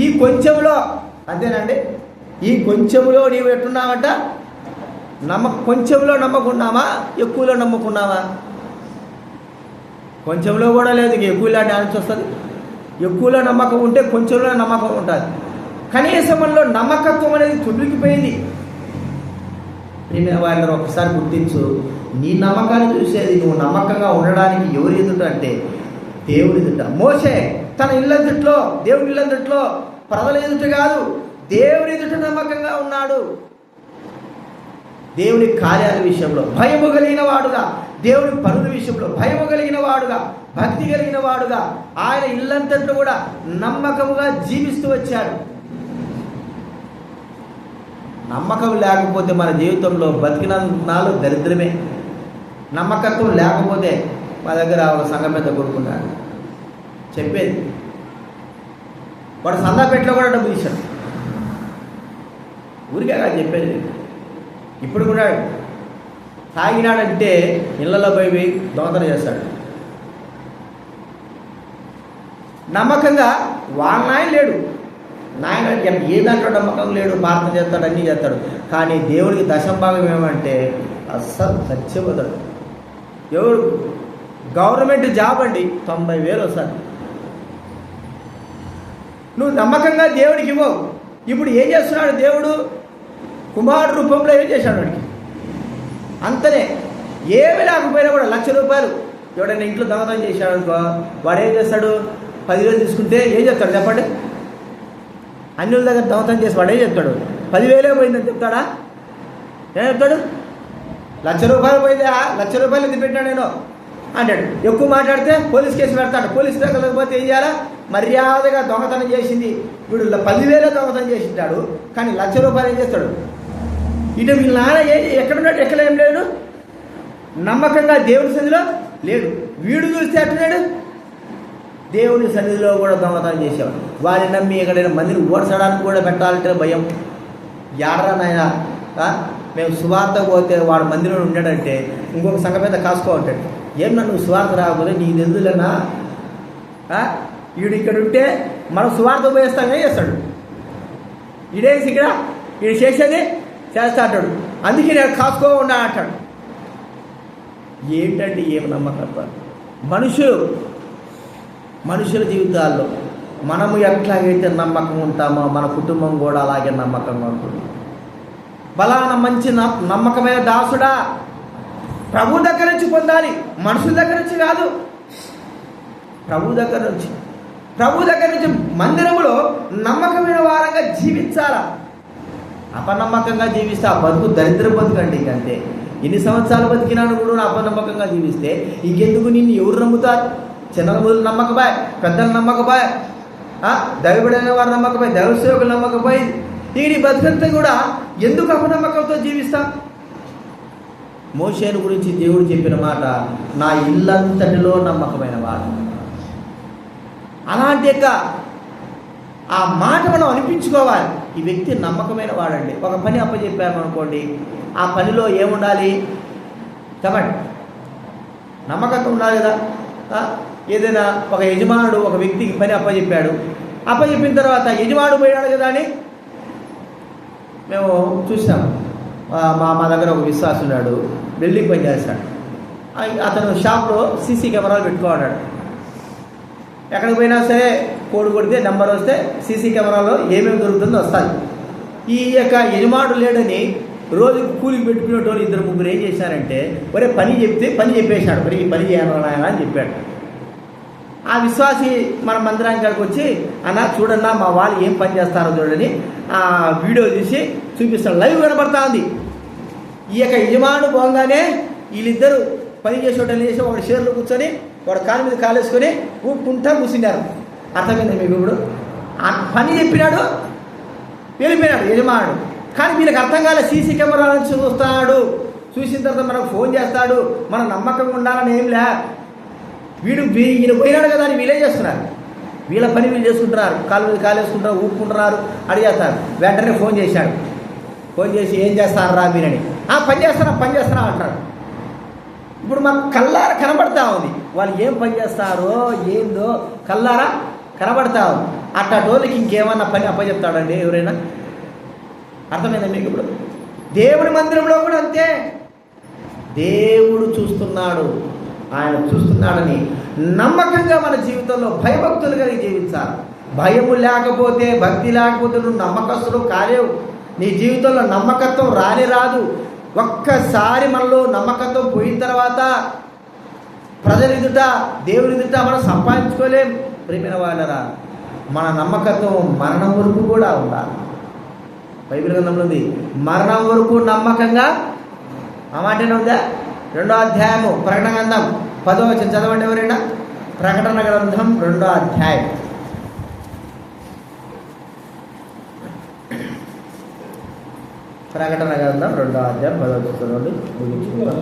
ఈ కొంచెంలో, అంతేనండి, ఈ కొంచెంలో నీవు ఎట్టున్నావంట? కొంచెంలో నమ్మకున్నావా? ఎక్కువలో నమ్మకున్నావా? కొంచెంలో కూడా లేదు, ఎక్కువలో డాన్స్ వస్తుంది. ఎక్కువలో నమ్మకం ఉంటే కొంచెంలో నమ్మకం ఉంటుంది. కనీసంలో నమ్మకత్వం అనేది తుడికిపోయింది. ప్రియమైన వారిని ఒకసారి గుర్తించు, నీ నమ్మకాన్ని చూసేది నువ్వు నమ్మకంగా ఉండడానికి ఎవరి ఎదుట అంటే దేవుని ఎదుట. మోషే తన ఇల్లందుట్లో, దేవుని ఇల్లందుట్లో, ప్రజల ఎదుట కాదు, దేవుని ఎదుట నమ్మకంగా ఉన్నాడు. దేవుని కార్యాల విషయంలో భయము కలిగిన వాడుగా, దేవుని పనుల విషయంలో భయము కలిగిన వాడుగా, భక్తి కలిగిన వాడుగా ఆయన ఇల్లంతట్లో కూడా నమ్మకముగా జీవిస్తూ వచ్చాడు. నమ్మకం లేకపోతే మన జీవితంలో బతికినాలు దరిద్రమే. నమ్మకత్వం లేకపోతే మా దగ్గర ఒక సంఘం పెద్ద కొడుకున్నాడు చెప్పేది, వాడు సందాపేటలో కూడా డబ్బు తీశాడు. ఊరికే కాదు చెప్పేది. ఇప్పుడు కూడా తాగినాడంటే ఇళ్లలో పోయి దొంగతనం చేస్తాడు. నమ్మకంగా వాళ్ళ నాయన లేడు, నాయన ఏ దాంట్లో నమ్మకం లేడు, ప్రార్థన చేస్తాడు, అన్నీ చేస్తాడు. కానీ దేవుడికి దశంభాగం ఏమంటే అస్సలు చచ్చిపోతాడు. ఎవరు గవర్నమెంట్ జాబ్ అండి 90,000 వస్తుంది. నువ్వు నమ్మకంగా దేవుడికి ఇవ్వవు. ఇప్పుడు ఏం చేస్తున్నాడు దేవుడు? కుమారుడు రూపంలో ఏం చేశాడు వాడికి? అంతనే ఏమి లేకపోయినా కూడా 1,00,000 రూపాయలు ఎవడైనా ఇంట్లో దొంగతనం చేశాడు అనుకో, వాడు ఏం చేస్తాడు? 10,000 తీసుకుంటే ఏం చెప్తాడు చెప్పండి? అన్యుల దగ్గర దొంగతనం చేసి వాడు ఏం చెప్తాడు? 10,000 పోయిందని చెప్తాడా? ఏం చెప్తాడు? 1,00,000 రూపాయలు పోయిందా? 1,00,000 రూపాయలు ఎందుకు పెట్టాడు నేను అంటాడు. ఎక్కువ మాట్లాడితే పోలీస్ కేసు పెడతాడు. పోలీస్ దగ్గర లేకపోతే ఏం చేయాలా? మర్యాదగా దొంగతనం చేసింది వీడు 10,000 దొంగతనం చేసింటాడు, కానీ 1,00,000 రూపాయలు ఏం చేస్తాడు? ఇటు వీళ్ళ నాన్న ఎక్కడున్నాడు? ఎక్కడ ఏం లేడు, నమ్మకంగా దేవుని సన్నిధిలో లేడు. వీడు చూస్తే ఎట్టున్నాడు? దేవుని సన్నిధిలో కూడా దొంగతనం చేసేవాడు. వారిని నమ్మి ఎక్కడైనా మందిని ఓడసడానికి కూడా పెట్టాలంటే భయం. యాడరా నాయన, మేము సువార్త పోతే వాడు మందిరంలో ఉన్నాడంటే ఇంకొక సంఘం మీద కాసుకో ఉంటాడు. ఏమన్నా నువ్వు సువార్త రాకపోతే నీకు ఎందులేనా? వీడు ఇక్కడ ఉంటే మనం సువార్త పోయేస్తాం, ఏం చేస్తాడు? ఈడేసి ఇక్కడ వీడు చేసేది చేస్తా అంటాడు. అందుకే నేను కాసుకో ఉన్నా అంటాడు. ఏంటంటే ఏమి నమ్మకం? మనుషుల జీవితాల్లో మనము ఎట్లాగైతే నమ్మకం ఉంటామో మన కుటుంబం కూడా అలాగే నమ్మకంగా ఉంటుంది. బలాన మంచి నమ్మకమైన దాసుడా, ప్రభు దగ్గర నుంచి పొందాలి, మనుషుల దగ్గర నుంచి కాదు. ప్రభు దగ్గర నుంచి మందిరములో నమ్మకమైన వారంగా జీవించాలా. అపనమ్మకంగా జీవిస్తే ఆ బతుకు దరిద్ర బతుకండి. అంతే. ఎన్ని సంవత్సరాలు బతికినాను కూడా అపనమ్మకంగా జీవిస్తే ఇంకెందుకు నిన్ను ఎవరు నమ్ముతారు? చిన్నల మొదలు నమ్మకపాయ్, పెద్దలు నమ్మకపాయ్, దైవబడైన వారు నమ్మకపాయ్, దైవ సేవకులు నమ్మకపాయ్. ఇక నీ బతుకంతా కూడా ఎందుకు అపనమ్మకంతో జీవిస్తా? మోషేను గురించి దేవుడు చెప్పిన మాట, నా ఇల్లంతటిలో నమ్మకమైన వాడు. అలాంటి యొక్క ఆ మాట మనం అనిపించుకోవాలి, ఈ వ్యక్తి నమ్మకమైన వాడండి. ఒక పని అప్పచెప్పామనుకోండి, ఆ పనిలో ఏముండాలి చెప్పండి? నమ్మకత్వం ఉండాలి కదా. ఏదైనా ఒక యజమానుడు ఒక వ్యక్తికి పని అప్పచెప్పాడు, అప్పచెప్పిన తర్వాత యజమానుడు పోయాడు కదా అని మేము చూసాము. మా దగ్గర ఒక విశ్వాసం ఉన్నాడు, బిల్డింగ్ పని చేస్తాడు. అతను షాప్లో సీసీ కెమెరాలు పెట్టుకోన్నాడు. ఎక్కడికి పోయినా సరే కోడ్ కొడితే నెంబర్ వస్తే సీసీ కెమెరాలో ఏమేమి దొరుకుతుందో వస్తుంది. ఈ యొక్క యజమానుడు లేడని రోజు కూలికి పెట్టుకునేటోళ్ళు 2-3 ఏం చేశారంటే, ఒరే పని చెప్తే పని చెప్పేశాడు, మరి ఈ పని చేయాలన్నా అని చెప్పాడు. ఆ విశ్వాసి మన మందిరానికి కాడికి వచ్చి, అన్న చూడన్నా మా వాళ్ళు ఏం పని చేస్తారో చూడని ఆ వీడియో తీసి చూపిస్తాడు. లైవ్ కనబడతా ఉంది. ఈ యొక్క యజమానుడు పోగానే వీళ్ళిద్దరూ పని చేసేటోళ్ళు చేసి ఒకటి షేర్లో కూర్చొని వాడు కాలు మీద కాలేసుకొని ఊపుకుంటా కూర్చున్నారు. అర్థమైంది మీకు? ఇప్పుడు పని చెప్పినాడు, వెళ్ళిపోయినాడు యజమానుడు. కానీ వీళ్ళకి అర్థం కాలే, సీసీ కెమెరాలను చూస్తాడు, చూసిన తర్వాత మనకు ఫోన్ చేస్తాడు, మనం నమ్మకంగా ఉండాలని ఏం లే. ఈయన పోయినాడు కదా అని వీళ్ళే చేస్తున్నారు. వీళ్ళ పని వీళ్ళు చేసుకుంటున్నారు, కాలు మీద కాలు వేసుకుంటారు, ఊపుకుంటున్నారు, అడిగేస్తారు. వెంటనే ఫోన్ చేశాడు. ఫోన్ చేసి ఏం చేస్తారా మీరని, పని చేస్తారా అంటారు. ఇప్పుడు మాకు కల్లారా కనబడతా ఉంది వాళ్ళు ఏం పని చేస్తారో ఏందో, కల్లారా కనబడతా ఉంది. అట్టటోళ్ళకి ఇంకేమన్నా పని అప్పచెప్తాడండి ఎవరైనా? అర్థమైందా మీకు? ఇప్పుడు దేవుడి మందిరంలో కూడా అంతే. దేవుడు చూస్తున్నాడు, ఆయన చూస్తున్నాడని నమ్మకంగా మన జీవితంలో భయభక్తులు కలిగి జీవించాలి. భయము లేకపోతే, భక్తి లేకపోతే నువ్వు నమ్మకస్తుడు కాలేవు. నీ జీవితంలో నమ్మకత్వం రాదు. ఒక్కసారి మనలో నమ్మకత్వం పోయిన తర్వాత ప్రజల ఎదుట, దేవుని ఎదుట మనం సంపాదించుకోలేం. ప్రియమైన వాళ్ళరా, మన నమ్మకత్వం మరణం వరకు కూడా ఉండాలి. బైబిల్ గ్రంథంలో ఉంది, మరణం వరకు నమ్మకంగా. ఆ మాటనే ఉందా? 2వ అధ్యాయము ప్రకటన గ్రంథం 10వ వచనం చదవండి ఎవరైనా. ప్రకటన గ్రంథం 2వ అధ్యాయం. ప్రకటన గ్రంథం 2వ అధ్యాయం 10వ వచనం నుండి ముగించుకుంటాం.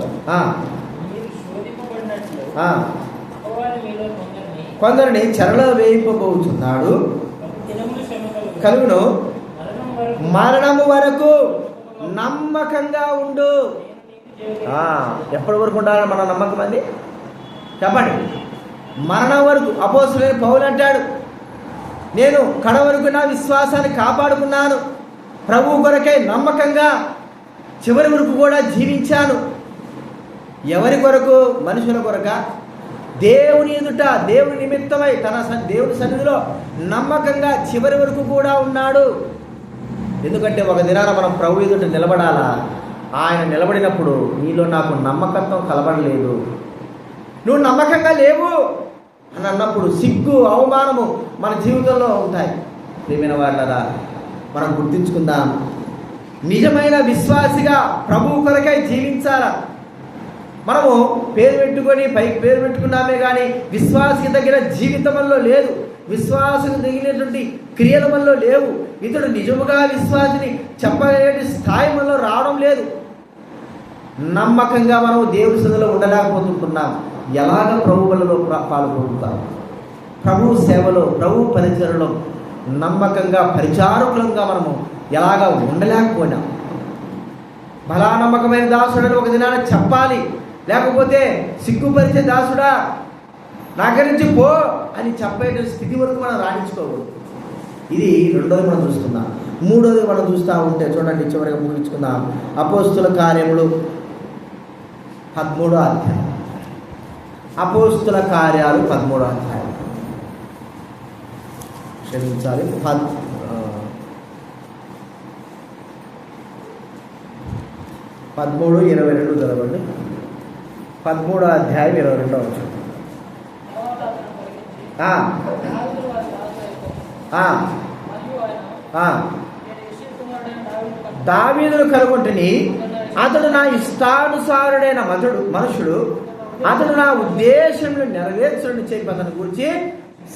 కొందరిని చెరలో వేయింపబోతున్నాడు, కలుగును మరణము వరకు నమ్మకంగా ఉండు. ఎప్పటి వరకు ఉండాలని మన నమ్మకం అండి చెప్పండి? మరణం వరకు. అపోస్తలుడైన పౌలు అంటాడు, నేను కడ వరకు నా విశ్వాసాన్ని కాపాడుకున్నాను, ప్రభువు కొరకై నమ్మకంగా చివరి వరకు కూడా జీవించాను. ఎవరి కొరకు? మనుషుల కొరక? దేవుని ఎదుట, దేవుని నిమిత్తమై దేవుని సన్నిధిలో నమ్మకంగా చివరి వరకు కూడా ఉన్నాడు. ఎందుకంటే ఒక దినాన మనం ప్రభు ఎదుట నిలబడాలా. ఆయన నిలబడినప్పుడు నీలో నాకు నమ్మకత్వం కలబడలేదు, నువ్వు నమ్మకంగా లేవు అని అన్నప్పుడు సిగ్గు, అవమానము మన జీవితంలో ఉంటాయి. ప్రియమైన వాళ్ళరా, మనం గుర్తించుకుందాం, నిజమైన విశ్వాసిగా ప్రభువు కొరకై జీవించాలా. మనము పేరు పెట్టుకొని పైకి పేరు పెట్టుకున్నామే కానీ విశ్వాసికి తగిన జీవితంలో లేదు, విశ్వాసకు తగినటువంటి క్రియల మనలో లేవు. ఇతడు నిజముగా విశ్వాసిని చెప్పలేని స్థాయి మనలో రావడం లేదు. నమ్మకంగా మనం దేవుడి సన్నిధిలో ఉండలేకపోతుంటున్నాం. ఎలాగ ప్రభు వలలో పాల్గొంటాం? ప్రభు సేవలో, ప్రభు పరిచరణలో నమ్మకంగా పరిచారకులంగా మనము ఎలాగా ఉండలేకపోయినాం. బలా నమ్మకమైన దాసుడని ఒక దినాన చెప్పాలి, లేకపోతే సిగ్గుపరిచే దాసుడా నాగరి నుంచి పో అని చెప్పేట స్థితి వరకు మనం రాణించుకోకూడదు. ఇది రెండోది మనం చూస్తున్నాం. మూడోది మనం చూస్తూ ఉంటే చూడండి, చివరిగా ముగించుకుందాం. అపోస్తుల కార్యములు 13వ అధ్యాయం. అపోస్తుల కార్యాలు 13వ అధ్యాయం. క్షమించాలి, 13:22 చదవండి. 13వ అధ్యాయం 22వ వచనం. దావీదును కనుగొంటిని, అతడు నా ఇష్టానుసారుడైన మనుషుడు, అతడు నా ఉద్దేశంలో నెరవేర్చని చెప్పి అతని గురించి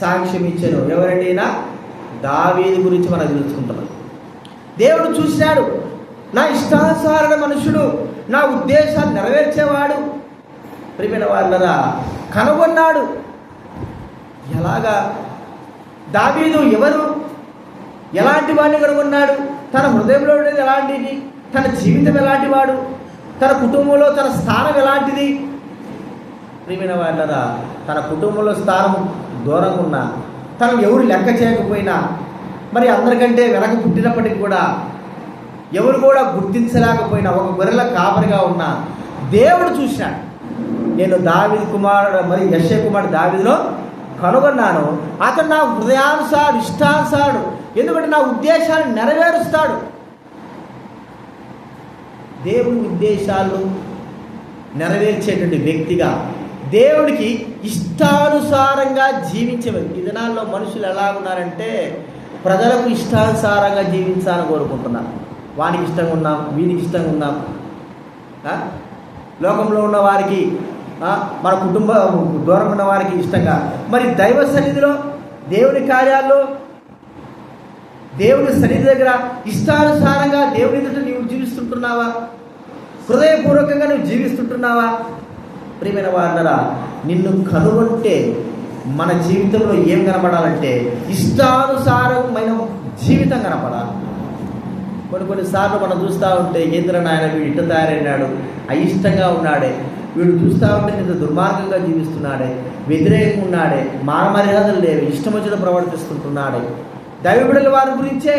సాక్ష్యం ఇచ్చాను. ఎవరండినా? దావీదు గురించి మనం తెలుసుకుంటున్నాం. దేవుడు చూశాడు, నా ఇష్టానుసారుడ మనుషుడు, నా ఉద్దేశాన్ని నెరవేర్చేవాడు. ప్రియమైన వాళ్ళరా, కనుగొన్నాడు. ఎలాగా? దావీదు ఎవరు? ఎలాంటి వాడిని కనుగొన్నాడు? తన హృదయంలో ఉండేది ఎలాంటిది? తన జీవితం ఎలాంటి వాడు? తన కుటుంబంలో తన స్థానం ఎలాంటిది? ప్రియమైన వాళ్ళరా, తన కుటుంబంలో స్థానం దూరంగా ఉన్నా, తను ఎవరు లెక్క చేయకపోయినా, మరి అందరికంటే వెనక పుట్టినప్పటికీ కూడా ఎవరు కూడా గుర్తించలేకపోయినా, ఒక గొర్రెల కాపరిగా ఉన్న దేవుడు చూశాడు. నేను దావీదు కుమారుడు, మరి యెషయా కుమారుడు దావీదులో కనుగొన్నాను. అతను నా హృదయానుసారుడు, ఇష్టానుసారుడు. ఎందుకంటే నా ఉద్దేశాలను నెరవేరుస్తాడు. దేవుని ఉద్దేశాలను నెరవేర్చేటువంటి వ్యక్తిగా, దేవుడికి ఇష్టానుసారంగా జీవించే వ్యక్తి. ఈ దినాల్లో మనుషులు ఎలా ఉన్నారంటే, ప్రజలకు ఇష్టానుసారంగా జీవించాలని కోరుకుంటున్నారు. వానికి ఇష్టంగా ఉన్నాం, వీనికి ఇష్టంగా ఉన్నాం. లోకంలో ఉన్న వారికి, మన కుటుంబ దూరం ఉన్న వారికి ఇష్టంగా. మరి దైవ సన్నిధిలో, దేవుని కార్యాల్లో, దేవుని సన్నిధి దగ్గర ఇష్టానుసారంగా దేవుని ఎదుట నీవు జీవిస్తుంటున్నావా? హృదయపూర్వకంగా నువ్వు జీవిస్తుంటున్నావా? ప్రియమైన వారరా, నిన్ను కనుగొంటే మన జీవితంలో ఏం కనపడాలంటే ఇష్టానుసారమైన జీవితం కనపడాలి. కొన్నిసార్లు మనం చూస్తూ ఉంటే, ఏంద్ర నాయన వీడు ఇట్ట తయారైనాడు, అయిష్టంగా ఉన్నాడే, వీడు చూస్తూ ఉంటే ఇంత దుర్మార్గంగా జీవిస్తున్నాడే, వ్యతిరేకంగా ఉన్నాడే, మర్యాదలు లేవు, ఇష్టం వచ్చిన ప్రవర్తిస్తుంటున్నాడే. దైవబిడ్డల వారి గురించే,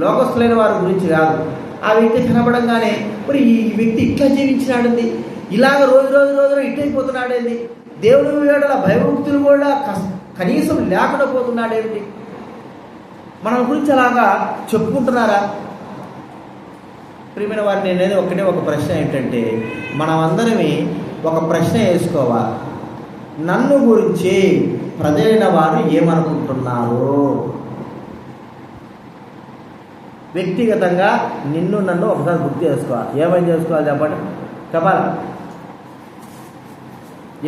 లోకస్తులైన వారి గురించి కాదు. ఆ వ్యక్తి కనపడంగానే మరి ఈ వ్యక్తి ఇట్లా జీవించినాడండి, ఇలాగ రోజున ఇట్టయిపోతున్నాడేంది, దేవుని వేడల భయభక్తులు కూడా కనీసం లేకుండా పోతున్నాడేంటి, మన గురించి అలాగా చెప్పుకుంటున్నారా? ప్రియమైన వారిని నేను ఒకటే ఒక ప్రశ్న ఏంటంటే, మనమందరమే ఒక ప్రశ్న వేసుకోవాలి. నన్ను గురించి ప్రజలైన వారు ఏమనుకుంటున్నారు? వ్యక్తిగతంగా నన్ను ఒకసారి గుర్తు చేసుకోవాలి. ఏమేమి చేసుకోవాలి చెప్పాలి.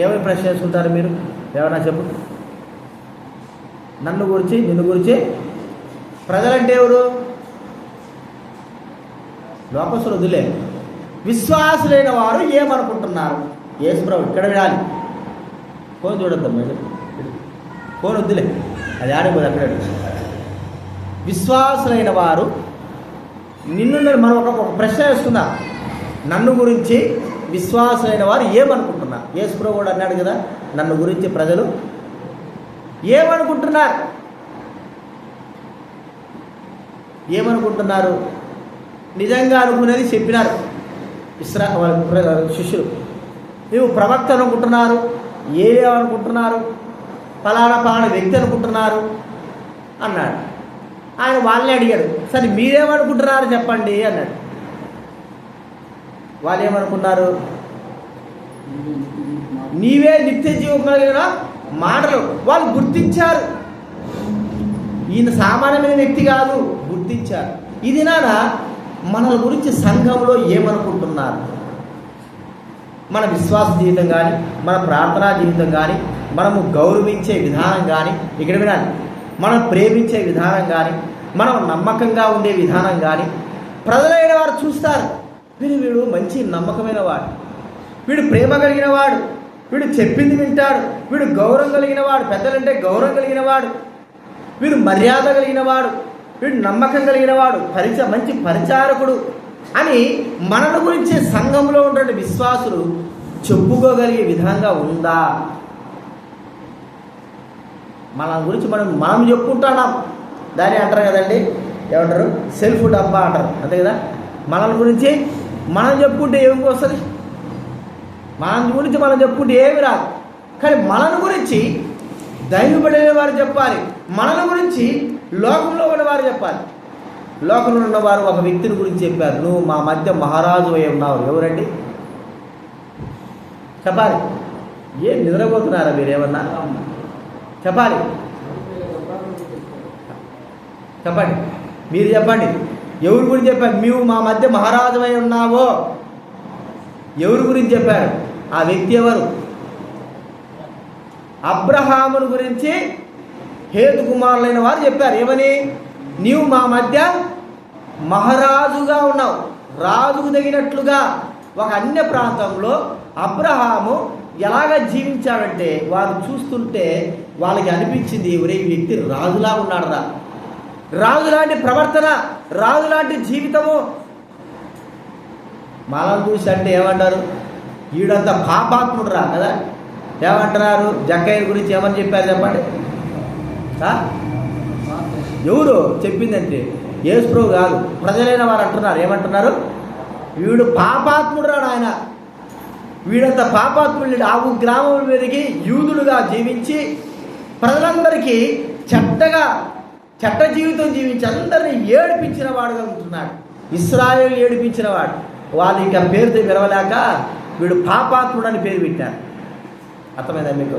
ఏమేమి ప్రశ్న వేసుకుంటారు మీరు? ఏమన్నా చెప్పు. నన్ను గురించి, నిన్ను గురించి. ప్రజలంటే ఎవరు? లోకస్తులు వదిలే, విశ్వాసులైన వారు ఏమనుకుంటున్నారు? యేసుప్రభు ఇక్కడ వినాలి. ఫోన్ చూడొద్దాం మీరు, ఫోన్ వద్దులే, అది ఆడిపోదు అక్కడే. విశ్వాసులైన వారు మనం ఒక ప్రశ్న వేసుకుందాం. నన్ను గురించి విశ్వాసులైన వారు ఏమనుకుంటున్నారు? యేసుప్రభు కూడా అన్నాడు కదా, నన్ను గురించి ప్రజలు ఏమనుకుంటున్నారు? ఏమనుకుంటున్నారు? నిజంగా అనుకునేది చెప్పినారు శిష్యులు. నువ్వు ప్రవక్త అనుకుంటున్నారు, ఏమనుకుంటున్నారు, పలానా వ్యక్తి అనుకుంటున్నారు అన్నాడు. ఆయన వాళ్ళని అడిగాడు, సరే మీరేమనుకుంటున్నారు చెప్పండి అన్నాడు. వాళ్ళు ఏమనుకున్నారు? నీవే నిత్య జీవం కలిగిన మాటలు. వాళ్ళు గుర్తించారు, ఈయన సామాన్యమైన వ్యక్తి కాదు, గుర్తించారు. ఇది నానా మన గురించి సంఘంలో ఏమనుకుంటున్నారు? మన విశ్వాస జీవితం కానీ, మన ప్రార్థనా జీవితం కానీ, మనము గౌరవించే విధానం కానీ, ఇక్కడ వినాలి, మనం ప్రేమించే విధానం కానీ, మనం నమ్మకంగా ఉండే విధానం కానీ ప్రజలైన వారు చూస్తారు. వీడు మంచి నమ్మకమైన వాడు, వీడు ప్రేమ కలిగిన వాడు, వీడు చెప్పింది వింటాడు, వీడు గౌరవం కలిగిన వాడు, పెద్దలంటే గౌరవం కలిగిన వాడు, వీడు మర్యాద కలిగిన వాడు, వీడు నమ్మకం కలిగిన వాడు, మంచి పరిచారకుడు అని మనల గురించి సంఘంలో ఉండే విశ్వాసులు చెప్పుకోగలిగే విధంగా ఉందా? మన గురించి మనం చెప్పుకుంటున్నాం, దాన్ని అంటారు కదండి, ఏమంటారు, సెల్ఫ్ డబ్బా అంటారు, అంతే కదా. మన గురించి మనం చెప్పుకుంటే ఏమి వస్తుంది? మన గురించి మనం చెప్పుకుంటే ఏమి రాదు. కానీ మనల గురించి దైవబడిన వారు చెప్పాలి, మనల గురించి లోకంలో ఉన్నవారు చెప్పాలి. లోకంలో ఉన్నవారు ఒక వ్యక్తిని గురించి చెప్పారు, నువ్వు మా మధ్య మహారాజు అయి ఉన్నావు. ఎవరండి చెప్పాలి? ఏం నిద్రపోతున్నారా మీరేమన్నా? చెప్పాలి, చెప్పండి, మీరు చెప్పండి. ఎవరి గురించి చెప్పాడు? నీవు మా మధ్య మహారాజువై ఉన్నావో. ఎవరి గురించి చెప్పాడు? ఆ వ్యక్తి ఎవరు? అబ్రహామును గురించి హేతు కుమారులైన వారు చెప్పారు. ఏమని? నీవు మా మధ్య మహారాజుగా ఉన్నావు. రాజుకు తగినట్లుగా ఒక అన్య ప్రాంతంలో అబ్రహాము ఎలాగ జీవించాడంటే వారు చూస్తుంటే వాళ్ళకి అనిపించింది, ఎవరే ఈ వ్యక్తి రాజులా ఉన్నాడు రా, రాజు లాంటి ప్రవర్తన, రాజు లాంటి జీవితము. మనం చూసి అంటే ఏమంటారు? ఈడంతా పాపాత్ముడు రా కదా. ఏమంటున్నారు? జక్కయ్య గురించి ఏమని చెప్పారు చెప్పండి? ఎవరు చెప్పిందంటే యేసుప్రభు కాదు, ప్రజలైన వారు అంటున్నారు. ఏమంటున్నారు? వీడు పాపాత్ముడు రా ఆయన, వీడంత పాపాత్ముడు. ఆ గ్రామం పెరిగి యూదుడుగా జీవించి ప్రజలందరికీ చెడ్డ జీవితం జీవించి అందరినీ ఏడిపించిన వాడుగా ఉంటున్నాడు. ఇశ్రాయేలు ఏడిపించిన వాడు. వాళ్ళు ఇంకా పేరుతో విరవలేక వీడు పాపాత్ముడు అని పేరు పెట్టారు. అర్థమైందా మీకు?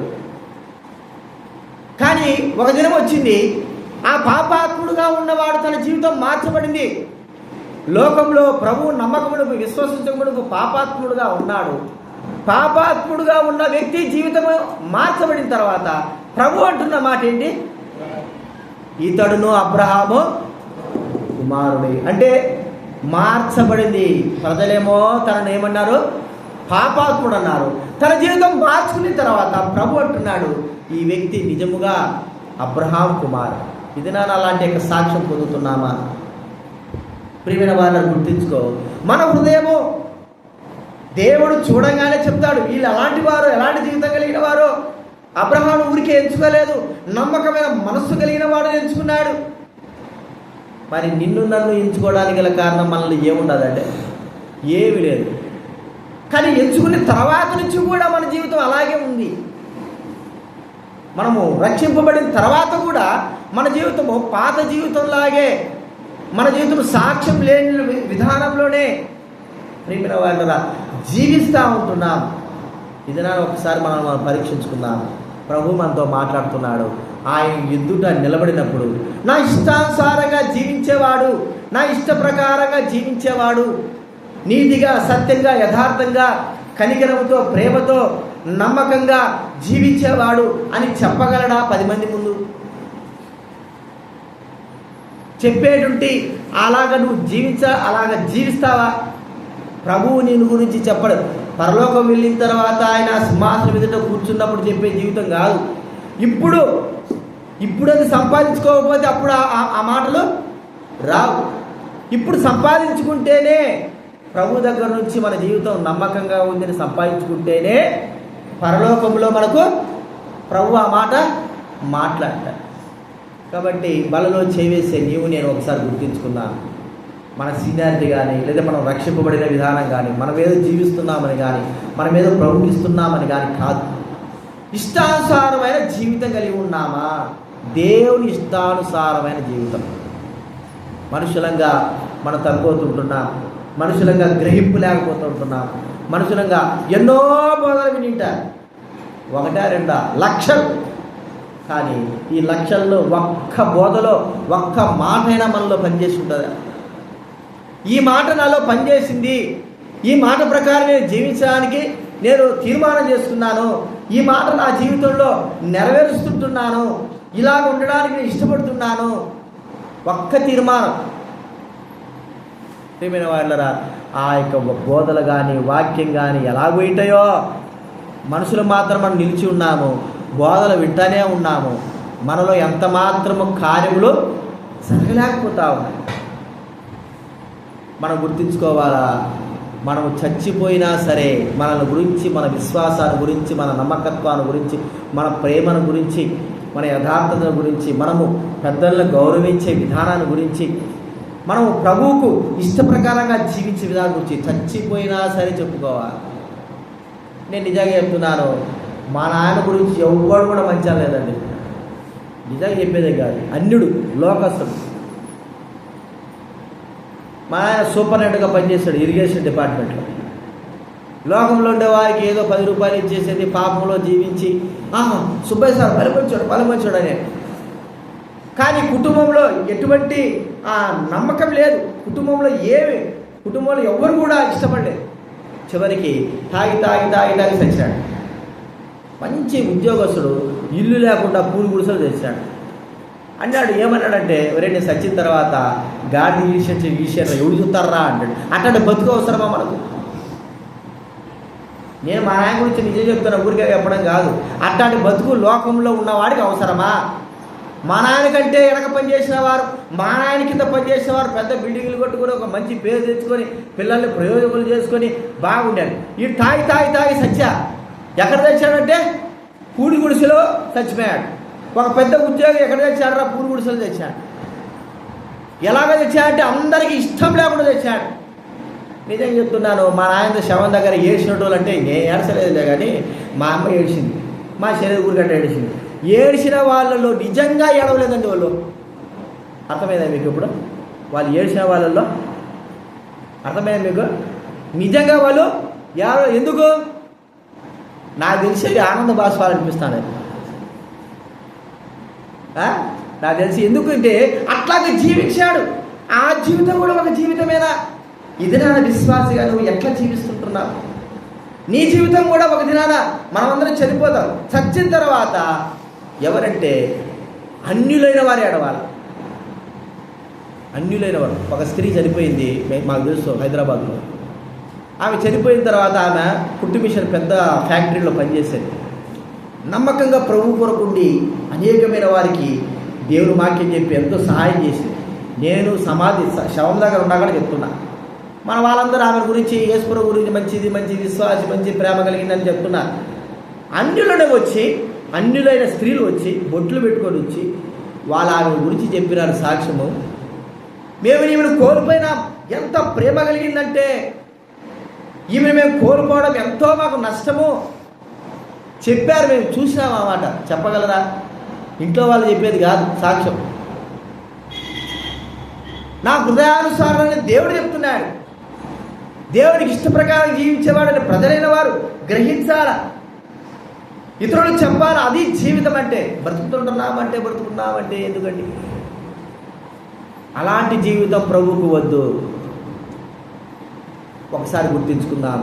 కానీ ఒక దినం వచ్చింది, ఆ పాపాత్ముడుగా ఉన్నవాడు తన జీవితం మార్చబడింది. లోకంలో ప్రభువు నమ్మకమునకు విశ్వసించమునకు పాపాత్ముడుగా ఉన్నాడు. పాపాత్ముడుగా ఉన్న వ్యక్తి జీవితం మార్చబడిన తర్వాత ప్రభు అంటున్న మాట ఏంటి? ఇతడును అబ్రహాము కుమారుడి. అంటే మార్చబడింది. ప్రజలేమో తనను ఏమన్నారు? పాపాత్ముడు అన్నారు. తన జీవితం మార్చుకున్న తర్వాత ప్రభు అంటున్నాడు, ఈ వ్యక్తి నిజముగా అబ్రహాం కుమారుడు. ఇది నా అలాంటి యొక్క సాక్ష్యం పొందుతున్నామా? ప్రియమైన వాళ్ళని గుర్తించుకో. మన హృదయము దేవుడు చూడంగానే చెప్తాడు, వీళ్ళు అలాంటి వారు, ఎలాంటి జీవితం కలిగిన వారు. అబ్రహాము ఊరికే ఎంచుకోలేదు, నమ్మకమైన మనస్సు కలిగిన వాడు ఎంచుకున్నాడు. మరి నిన్ను నన్ను ఎంచుకోవడానికి గల కారణం మనల్ని ఏముండదంటే ఏమీ లేదు. కానీ ఎంచుకున్న తర్వాత నుంచి కూడా మన జీవితం అలాగే ఉంది. మనము రక్షింపబడిన తర్వాత కూడా మన జీవితము పాత జీవితంలాగే, మన జీవితం సాక్ష్యం లేని విధానంలోనే ప్రియమైన వాళ్ళరా జీవిస్తూ ఉంటున్నాం. ఇది నా ఒకసారి మనం పరీక్షించుకుందాం. ప్రభు మనతో మాట్లాడుతున్నాడు. ఆయన ఎదుట నిలబడినప్పుడు నా ఇష్టానుసారంగా జీవించేవాడు, నా ఇష్ట ప్రకారంగా జీవించేవాడు, నీతిగా, సత్యంగా, యథార్థంగా, కనికరముతో, ప్రేమతో, నమ్మకంగా జీవించేవాడు అని చెప్పగలడా 10 మంది ముందు? చెప్పేటువంటి అలాగ నువ్వు అలాగ జీవిస్తావా? ప్రభువు నేను గురించి చెప్పడు. పరలోకం వెళ్ళిన తర్వాత ఆయన సింహాసనం ఎదుట కూర్చున్నప్పుడు చెప్పే జీవితం కాదు. ఇప్పుడు అది సంపాదించుకోకపోతే అప్పుడు ఆ మాటలు రావు. ఇప్పుడు సంపాదించుకుంటేనే, ప్రభు దగ్గర నుంచి మన జీవితం నమ్మకంగా ఉందని సంపాదించుకుంటేనే పరలోకంలో మనకు ప్రభు ఆ మాట మాట్లాడతాడు. కాబట్టి బలలో చేవేసే నీవు నేను ఒకసారి గుర్తించుకున్నాను. మన సీనియారిటీ కానీ, లేదా మనం రక్షింపబడిన విధానం కానీ, మనం ఏదో జీవిస్తున్నామని కానీ, మనం ఏదో ప్రవర్తిస్తున్నామని కానీ కాదు. ఇష్టానుసారమైన జీవితం కలిగి ఉన్నామా? దేవుని ఇష్టానుసారమైన జీవితం. మనుషులంగా మనం తగ్గిపోతుంటున్నాం, మనుషులంగా గ్రహింపు లేకపోతుంటున్నాం, మనుషులంగా ఎన్నో బోధలు వినింటారు, 1-2 లక్షలు. కానీ ఈ లక్షల్లో ఒక్క బోధలో ఒక్క మాటైనా మనలో పనిచేసి ఉంటుందా? ఈ మాట నాలో పనిచేసింది, ఈ మాట ప్రకారం నేను జీవించడానికి నేను తీర్మానం చేసుకున్నాను, ఈ మాట నా జీవితంలో నెరవేరుస్తుంటున్నాను, ఇలాగ ఉండడానికి నేను ఇష్టపడుతున్నాను. ఒక్క తీర్మానం. ప్రియమైన వాళ్ళరా, ఆ యొక్క బోధలు కానీ, వాక్యం కానీ ఎలాగో ఉంటాయో, మనుషులు మాత్రం మనం నిలిచి ఉన్నాము, బోధలు వింటానే ఉన్నాము, మనలో ఎంత మాత్రము కార్యములు జరగలేకపోతా ఉన్నాయి. మనం గుర్తించుకోవాలా, మనము చచ్చిపోయినా సరే మనల్ని గురించి, మన విశ్వాసాన్ని గురించి, మన నమ్మకత్వాన్ని గురించి, మన ప్రేమను గురించి, మన యథార్థతను గురించి, మనము పెద్దలను గౌరవించే విధానాన్ని గురించి, మనము ప్రభువుకు ఇష్ట ప్రకారంగా జీవించే విధానం గురించి చచ్చిపోయినా సరే చెప్పుకోవాలి. నేను నిజంగా చెప్తున్నాను, మా నాయన గురించి ఎవ్వడు కూడా మంచిగా లేదండి. నిజంగా చెప్పేదే కాదు, అన్యుడు, లోకస్తుడు. మా ఆయన సూపరింటెండెంట్గా పనిచేశాడు ఇరిగేషన్ డిపార్ట్మెంట్లో. లోకంలో ఉండే వారికి ఏదో 10 రూపాయలు ఇచ్చేసేది, పాపంలో జీవించి సుబ్బయ్య సార్ బలమంచాడు అని కానీ కుటుంబంలో ఎటువంటి నమ్మకం లేదు, కుటుంబంలో ఎవరు కూడా ఇష్టపడలేదు. చివరికి తాగి చచ్చాడు. మంచి ఉద్యోగస్తుడు, ఇల్లు లేకుండా పూలు గుడిసెలు తెచ్చాడు. అన్నాడు, ఏమన్నాడంటే, ఎవరే నేను చచ్చిన తర్వాత గాడి విషయం ఎవడు చూస్తారా అంటాడు. అట్లాంటి బతుకు అవసరమా మనకు? నేను మా నాయన గురించి నిజం చెప్తున్నా, ఊరికే చెప్పడం కాదు. అట్లాంటి బతుకు లోకంలో ఉన్నవాడికి అవసరమా? మా నాయన కంటే వెనక పనిచేసిన వారు, మా నాయన కింద పనిచేసిన వారు పెద్ద బిల్డింగ్లు కట్టుకొని ఒక మంచి పేరు తెచ్చుకొని పిల్లల్ని ప్రయోజకులు చేసుకొని బాగుండాడు. ఈ తాగి సచ్చా. ఎక్కడ తెచ్చాడంటే పూడి గుడిసెలో చచ్చిపోయాడు. ఒక పెద్ద ఉద్యోగి ఎక్కడ తెచ్చాడు? పూడి గుడిసెలో తెచ్చాడు. ఎలాగ తెచ్చాడంటే అందరికీ ఇష్టం లేకుండా తెచ్చాడు. నిజం చెప్తున్నాను, మా నాయన శవం దగ్గర ఏడ్చినట్టు అంటే నేను ఏడ్చలేదులే, కానీ మా అమ్మ ఏడ్చింది, మా శరీర ఊరిగట్ట ఏడ్చింది. ఏడ్చిన వాళ్ళలో నిజంగా ఏడవలేదండి వాళ్ళు. అర్థమైందా మీకు? ఇప్పుడు వాళ్ళు ఏడ్చిన వాళ్ళల్లో అర్థమైందా మీకు? నిజంగా వాళ్ళు ఎందుకు? నాకు తెలిసి ఆనంద బాష్పాలు అనిపిస్తాను. నాకు తెలిసి ఎందుకంటే అట్లాగే జీవించాడు. ఆ జీవితం కూడా ఒక జీవితమేనా? ఇది నా విశ్వాసిగా నువ్వు ఎట్లా జీవిస్తుంటున్నావు? నీ జీవితం కూడా ఒక దినాన మనమందరం చనిపోతాం. చచ్చిన తర్వాత ఎవరంటే అన్యులైన వారే ఏడవాలి. అన్యులైన వారు. ఒక స్త్రీ చనిపోయింది, మాకు తెలుసు, హైదరాబాద్లో. ఆమె చనిపోయిన తర్వాత ఆమె కుట్టు మిషన్ పెద్ద ఫ్యాక్టరీలో పనిచేసేది. నమ్మకంగా ప్రభు కొరకుండి అనేకమైన వారికి దేవుడు వాక్యం చెప్పి ఎంతో సహాయం చేసింది. నేను శవం దగ్గర ఉండగా చెప్తున్నా, మన వాళ్ళందరూ ఆమె గురించి, యేసుప్రభు గురించి మంచి విశ్వాసి, మంచి ప్రేమ కలిగిందని చెప్తున్నారు. అన్యులనే వచ్చి, అన్యులైన స్త్రీలు వచ్చి బొట్లు పెట్టుకొని వచ్చి వాళ్ళ ఆమె గురించి చెప్పినారు సాక్ష్యము. మేము ఈమెను కోల్పోయినాం, ఎంత ప్రేమ కలిగిందంటే ఈమెను మేము కోల్పోవడం ఎంతో మాకు నష్టము చెప్పారు. మేము చూసినాం ఆ మాట. చెప్పగలరా? ఇంట్లో వాళ్ళు చెప్పేది కాదు సాక్ష్యం. నా హృదయానుసారాన్ని దేవుడు చెప్తున్నాడు. దేవుడికి ఇష్ట ప్రకారం జీవించేవాడని ప్రజలైన వారు గ్రహించాల, ఇతరులకు చెప్పాలి. అది జీవితం అంటే. బ్రతుకుతున్నామంటే ఎందుకండి? అలాంటి జీవితం ప్రభువుకు వద్దు. ఒకసారి గుర్తించుకుందాం.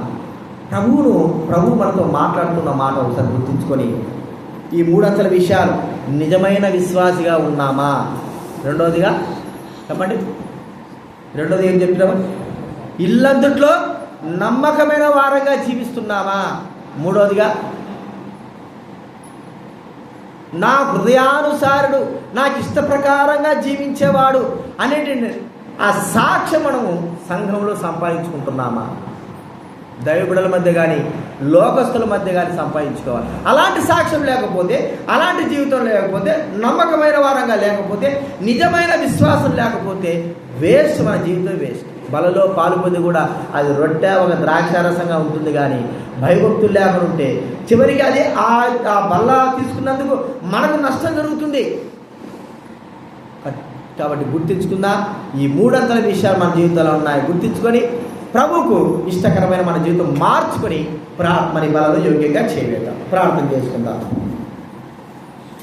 ప్రభు మనతో మాట్లాడుతున్న మాట ఒకసారి గుర్తించుకొని ఈ 3 అంచెల విషయాలు నిజమైన విశ్వాసిగా ఉన్నామా? రెండోదిగా చెప్పండి, రెండోది ఏం చెప్తున్నాము? ఇల్లందుట్లో నమ్మకమైన వారంగా జీవిస్తున్నామా? మూడోదిగా నా హృదయానుసారుడు, నాకు ఇష్ట ప్రకారంగా జీవించేవాడు అనేటువంటి ఆ సాక్ష్యం మనము సంఘంలో సంపాదించుకుంటున్నామా? దైవబిడల మధ్య కానీ లోకస్తుల మధ్య కానీ సంపాదించుకోవాలి. అలాంటి సాక్ష్యం లేకపోతే, అలాంటి జీవితం లేకపోతే, నమ్మకమైన వారంగా లేకపోతే, నిజమైన విశ్వాసం లేకపోతే వేస్ట్. మన జీవితం వేస్ట్. బలలో పాలు పొంది కూడా అది రొట్టె ఒక ద్రాక్షారసంగా ఉంటుంది, కానీ భయభక్తులు లేకుండా ఉంటే చివరికి అది ఆ బల్ల తీసుకున్నందుకు మనకు నష్టం జరుగుతుంది. కాబట్టి గుర్తించుకుందాం. ఈ 3 అంచెల విషయాలు మన జీవితంలో ఉన్నాయి. గుర్తించుకొని ప్రభువుకు ఇష్టకరమైన మన జీవితం మార్చుకొని మన బలలో యోగ్యంగా చేయలేదాం. ప్రార్థన చేసుకుందాం.